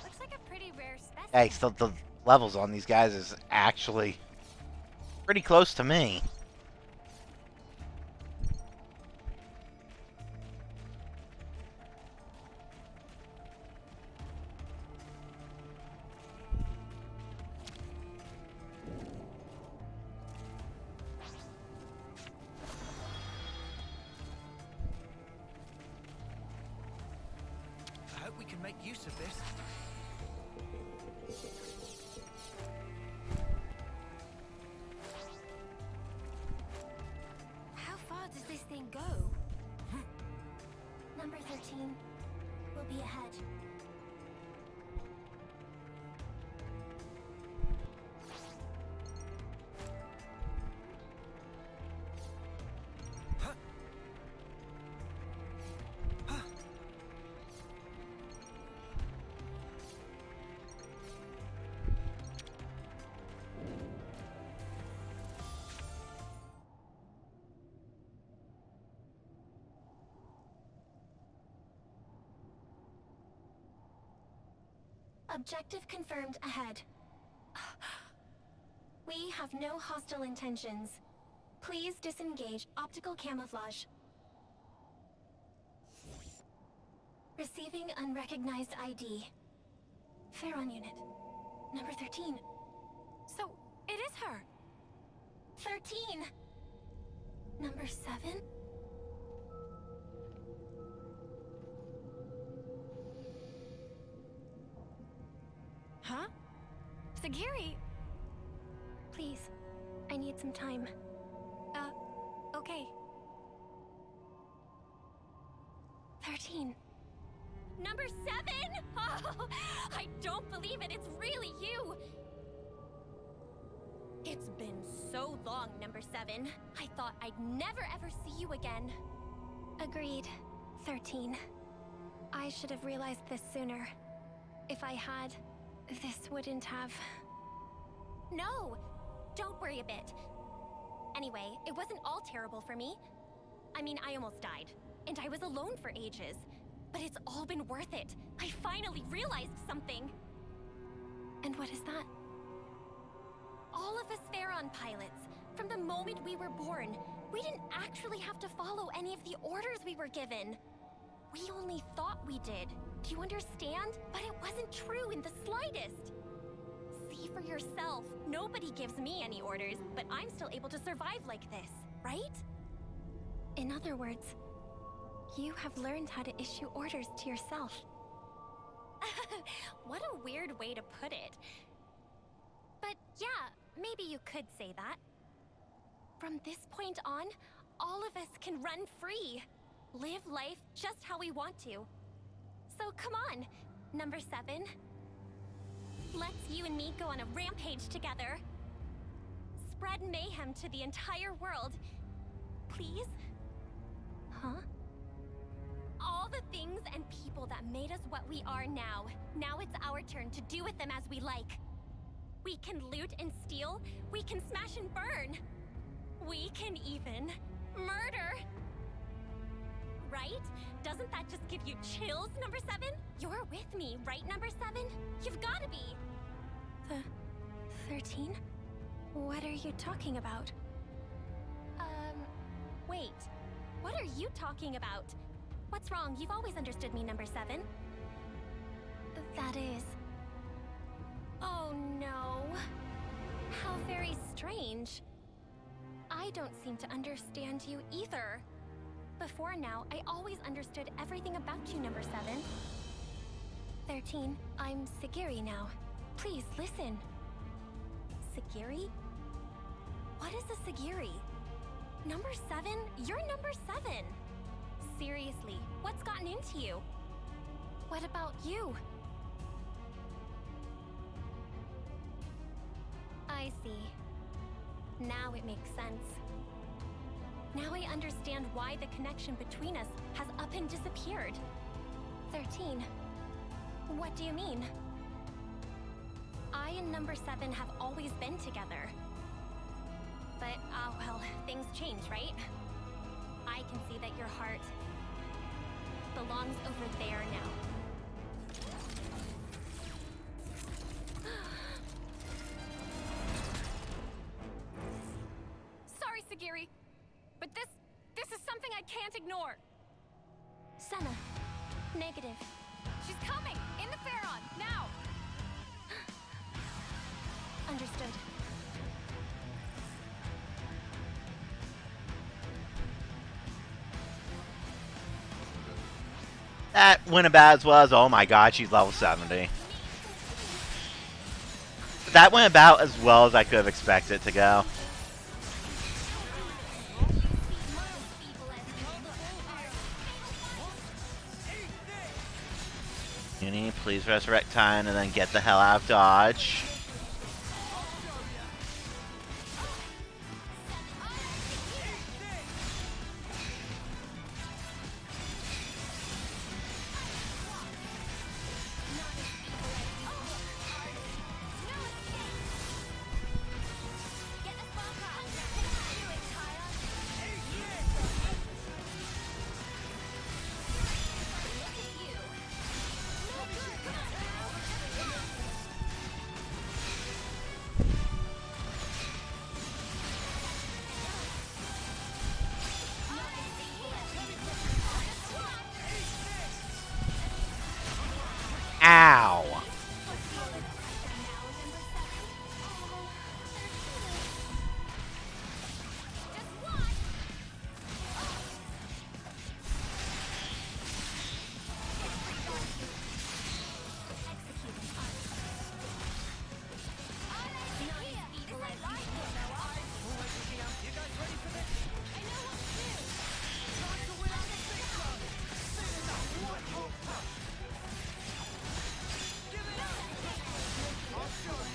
Looks like a pretty rare specimen. Hey, so the levels on these guys is actually pretty close to me. I hope we can make use of this. How far does this thing go? Number 13 will be ahead. Objective confirmed ahead. We have no hostile intentions. Please disengage optical camouflage. Receiving unrecognized ID. Pharaon unit. Number 13. So, it is her. 13. Number 7? Huh? Sagiri! Please, I need some time. Okay. 13. Number 7? Oh, I don't believe it. It's really you. It's been so long, Number 7. I thought I'd never ever see you again. Agreed. 13. I should have realized this sooner. If I had, this wouldn't have... No! Don't worry a bit. Anyway, it wasn't all terrible for me. I mean, I almost died. And I was alone for ages. But it's all been worth it. I finally realized something. And what is that? All of us Pharaon pilots, from the moment we were born, we didn't actually have to follow any of the orders we were given. We only thought we did. Do you understand? But it wasn't true in the slightest. See for yourself. Nobody gives me any orders, but I'm still able to survive like this, right? In other words, you have learned how to issue orders to yourself. What a weird way to put it. But yeah, maybe you could say that. From this point on, all of us can run free. Live life just how we want to. So come on, Number 7. Let's you and me go on a rampage together. Spread mayhem to the entire world. Please? Huh? All the things and people that made us what we are now. Now it's our turn to do with them as we like. We can loot and steal. We can smash and burn. We can even murder. Right? Doesn't that just give you chills, Number 7? You're with me, right, Number 7? You've gotta be. The 13? What are you talking about? Wait. What are you talking about? What's wrong? You've always understood me, Number 7. That is... Oh no. How very strange. I don't seem to understand you either. Before now, I always understood everything about you, Number 7. 13, I'm Sagiri now. Please, listen. Sagiri? What is a Sagiri? Number 7? You're Number 7! Seriously, what's gotten into you? What about you? I see. Now it makes sense. Now I understand why the connection between us has up and disappeared. 13. What do you mean? I and Number 7 have always been together. But, well, things change, right? I can see that your heart belongs over there now. Sorry, Sagiri, but this is something I can't ignore. Senna. Negative. She's coming! In the Pharaon! Now! Understood. That went about as well as, oh my god, she's level 70. That went about as well as I could have expected it to go. Uni, please resurrect time and then get the hell out of Dodge.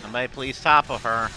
Somebody please topple her.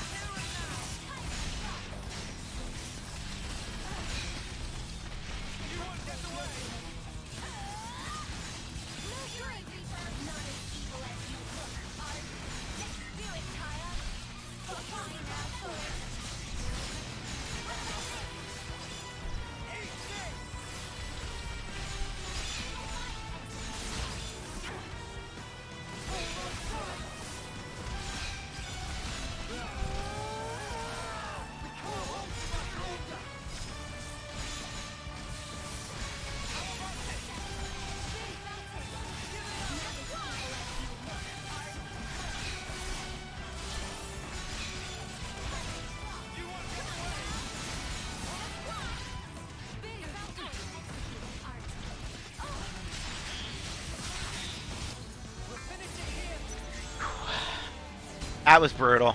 That was brutal.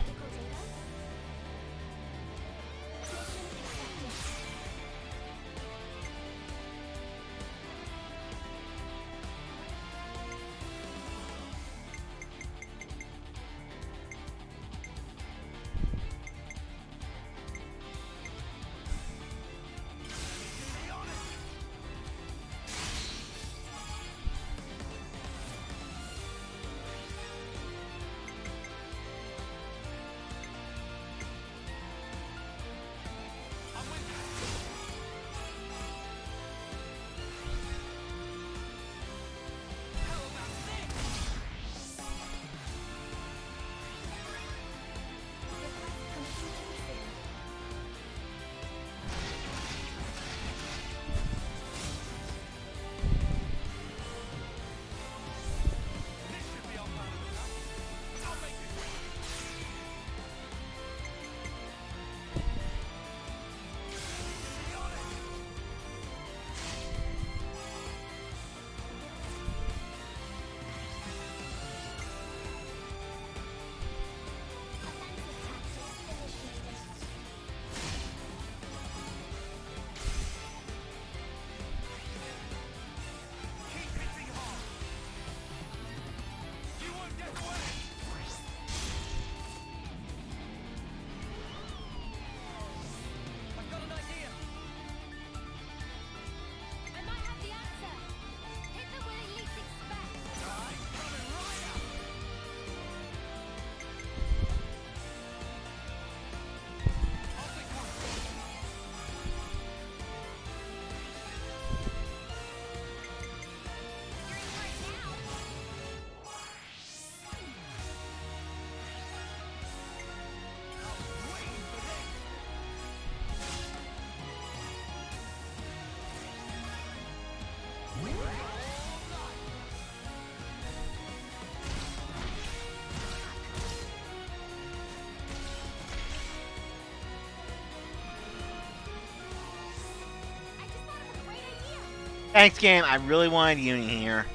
Thanks, game. I really wanted you in here.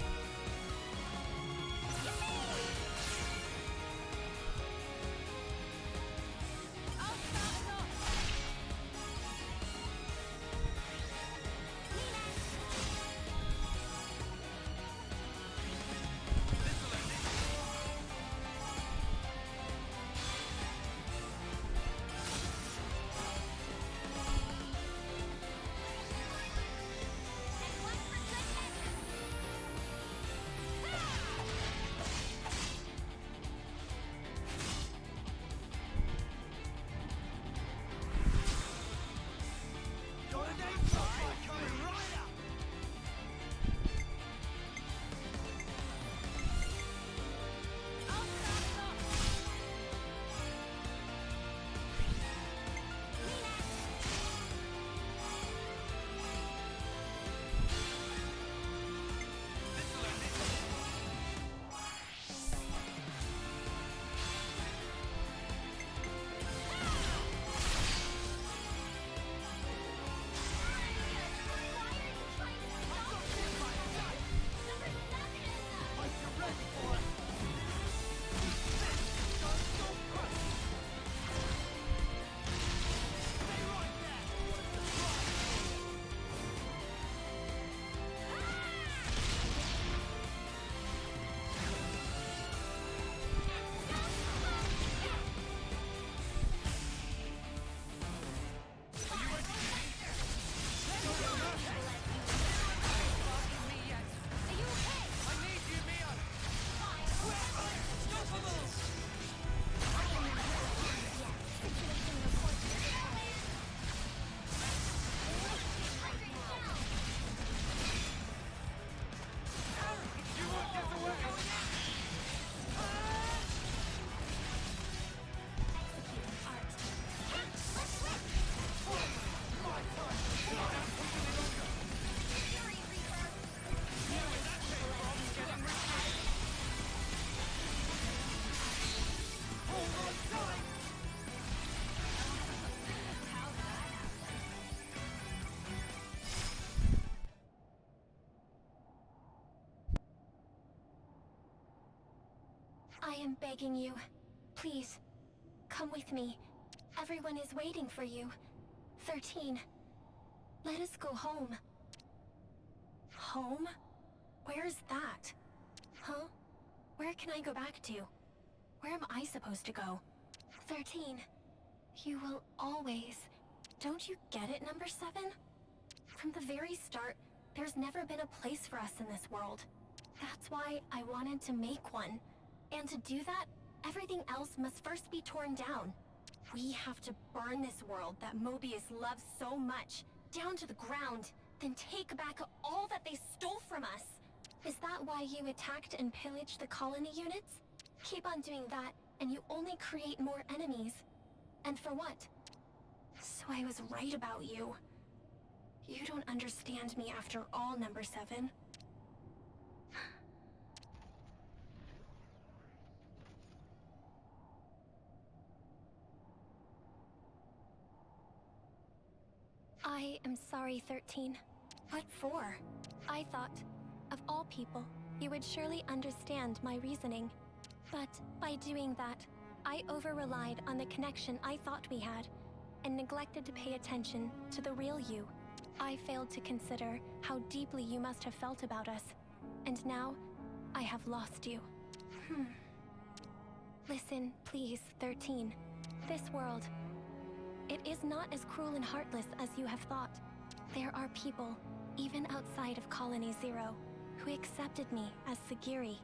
am begging you. Please, come with me. Everyone is waiting for you. 13. Let us go home. Home? Where's that? Huh? Where can I go back to? Where am I supposed to go? 13. You will always... Don't you get it, number 7? From the very start, there's never been a place for us in this world. That's why I wanted to make one. And to do that, everything else must first be torn down. We have to burn this world that Mobius loves so much, down to the ground, then take back all that they stole from us. Is that why you attacked and pillaged the colony units? Keep on doing that, and you only create more enemies. And for what? So I was right about you. You don't understand me after all, number 7. I am sorry, 13. What for? I thought, of all people, you would surely understand my reasoning. But by doing that, I over-relied on the connection I thought we had, and neglected to pay attention to the real you. I failed to consider how deeply you must have felt about us, and now I have lost you. Listen, please, 13. This world, it is not as cruel and heartless as you have thought. There are people, even outside of Colony Zero, who accepted me as Sagiri,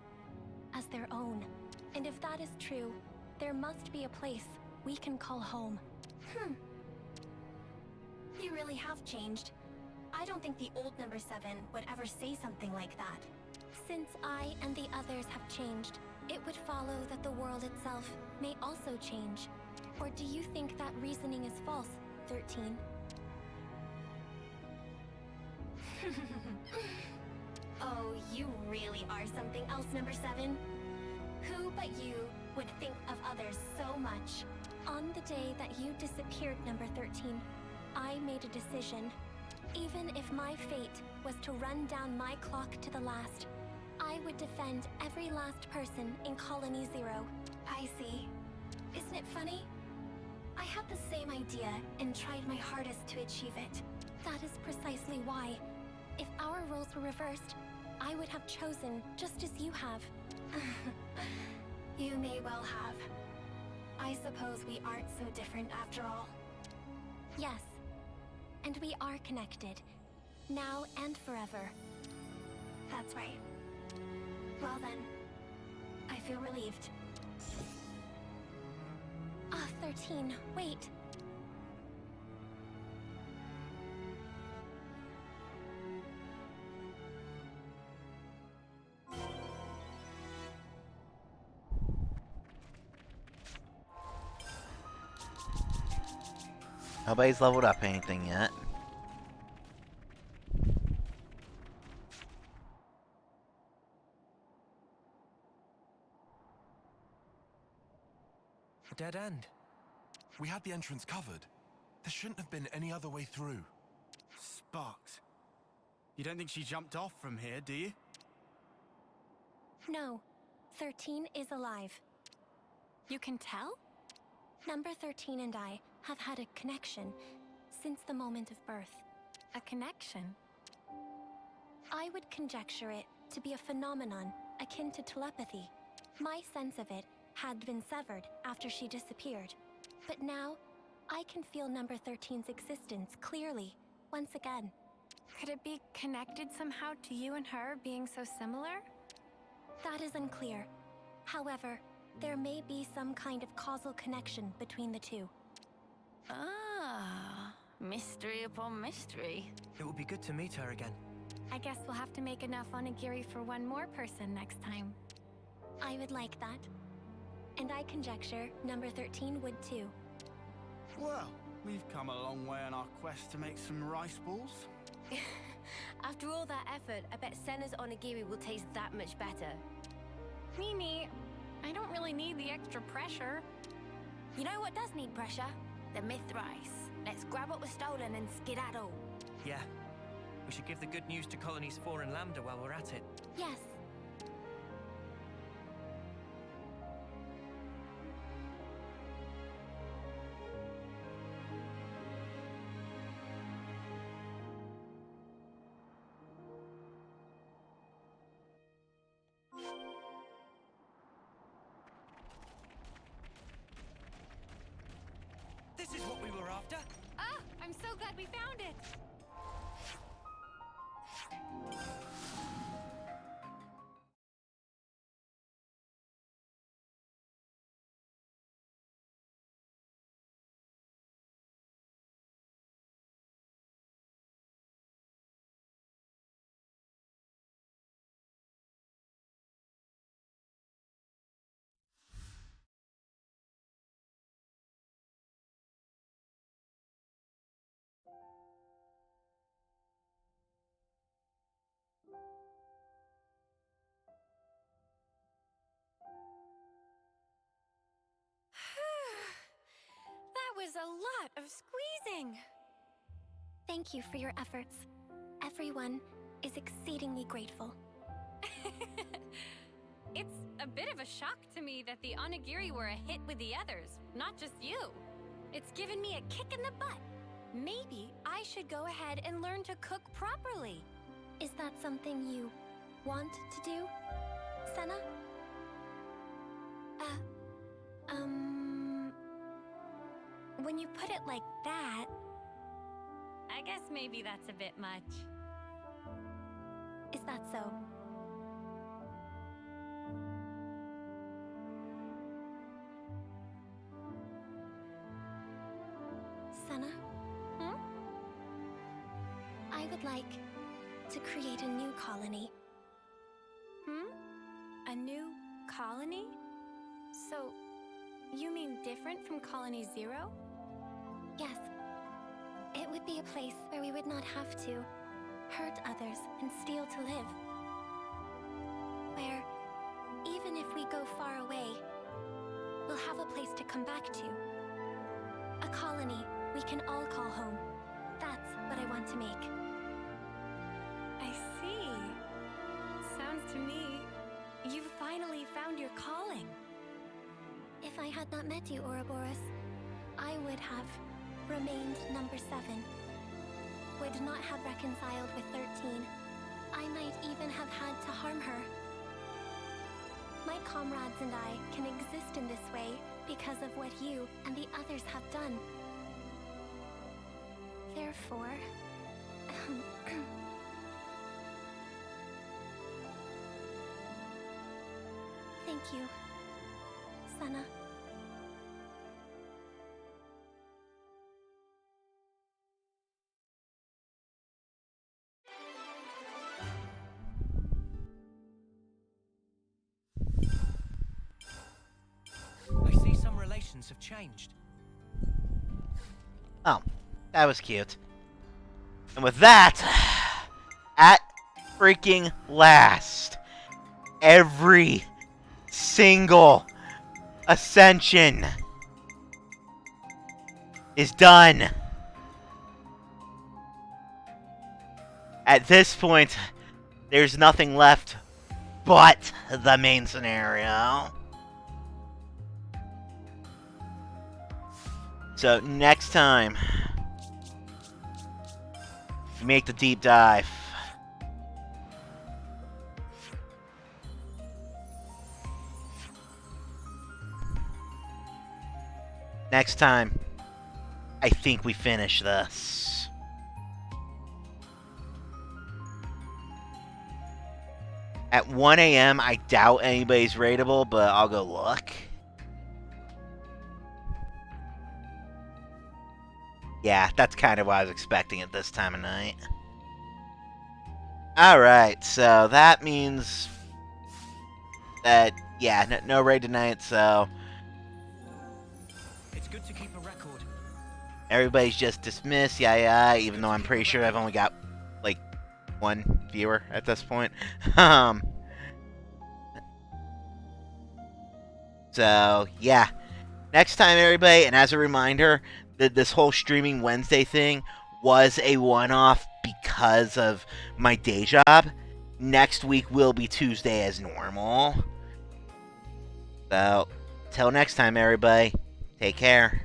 as their own. And if that is true, there must be a place we can call home. You really have changed. I don't think the old number 7 would ever say something like that. Since I and the others have changed, it would follow that the world itself may also change. Or do you think that reasoning is false, 13? Oh, you really are something else, number 7. Who but you would think of others so much? On the day that you disappeared, number 13, I made a decision. Even if my fate was to run down my clock to the last, I would defend every last person in Colony Zero. I see. Isn't it funny? I had the same idea and tried my hardest to achieve it. That is precisely why, if our roles were reversed, I would have chosen just as you have. You may well have. I suppose we aren't so different after all. Yes, and we are connected, now and forever. That's right. Well then, I feel relieved. 13, wait. Nobody's leveled up anything yet. A dead end. We had the entrance covered. There shouldn't have been any other way through. Sparks. You don't think she jumped off from here, do you? No. 13 is alive. You can tell? Number 13 and I have had a connection since the moment of birth. A connection? I would conjecture it to be a phenomenon akin to telepathy. My sense of it had been severed after she disappeared. But now, I can feel number 13's existence clearly, once again. Could it be connected somehow to you and her being so similar? That is unclear. However, there may be some kind of causal connection between the two. Ah, mystery upon mystery. It would be good to meet her again. I guess we'll have to make enough onigiri for one more person next time. I would like that. And I conjecture number 13 would too. Well, we've come a long way on our quest to make some rice balls. After all that effort, I bet Senna's onigiri will taste that much better. Mimi, I don't really need the extra pressure. You know what does need pressure? The myth rice. Let's grab what was stolen and skedaddle. Yeah. We should give the good news to Colonies 4 and Lambda while we're at it. Yes. is what we were after. Ah, I'm so glad we found it. That was a lot of squeezing. Thank you for your efforts. Everyone is exceedingly grateful. It's a bit of a shock to me that the onigiri were a hit with the others, not just you. It's given me a kick in the butt. Maybe I should go ahead and learn to cook properly. Is that something you want to do, Senna? When you put it like that... I guess maybe that's a bit much. Is that so? Senna? I would like to create a new colony. A new colony? So, you mean different from Colony Zero? Yes. It would be a place where we would not have to hurt others and steal to live. Where, even if we go far away, we'll have a place to come back to. A colony we can all call home. That's what I want to make. I see. Sounds to me, you've finally found your calling. If I had not met you, Ouroboros, I would have remained number 7. Would not have reconciled with 13. I might even have had to harm her. My comrades and I can exist in this way because of what you and the others have done. Therefore... Thank you, Senna. I see some relations have changed. Oh, that was cute. And with that, at freaking last, every single ascension is done. At this point, there's nothing left but the main scenario. So next time, we make the deep dive. Next time, I think we finish this. At 1 a.m., I doubt anybody's rateable, but I'll go look. Yeah, that's kind of what I was expecting at this time of night. Alright, so that means that, yeah, no raid tonight, so... It's good to keep a record. Everybody's just dismissed, yeah, even though I'm pretty sure I've only got, like, 1 viewer at this point. So, yeah. Next time, everybody, and as a reminder, this whole Streaming Wednesday thing was a one-off because of my day job. Next week will be Tuesday as normal. So, till next time, everybody, take care.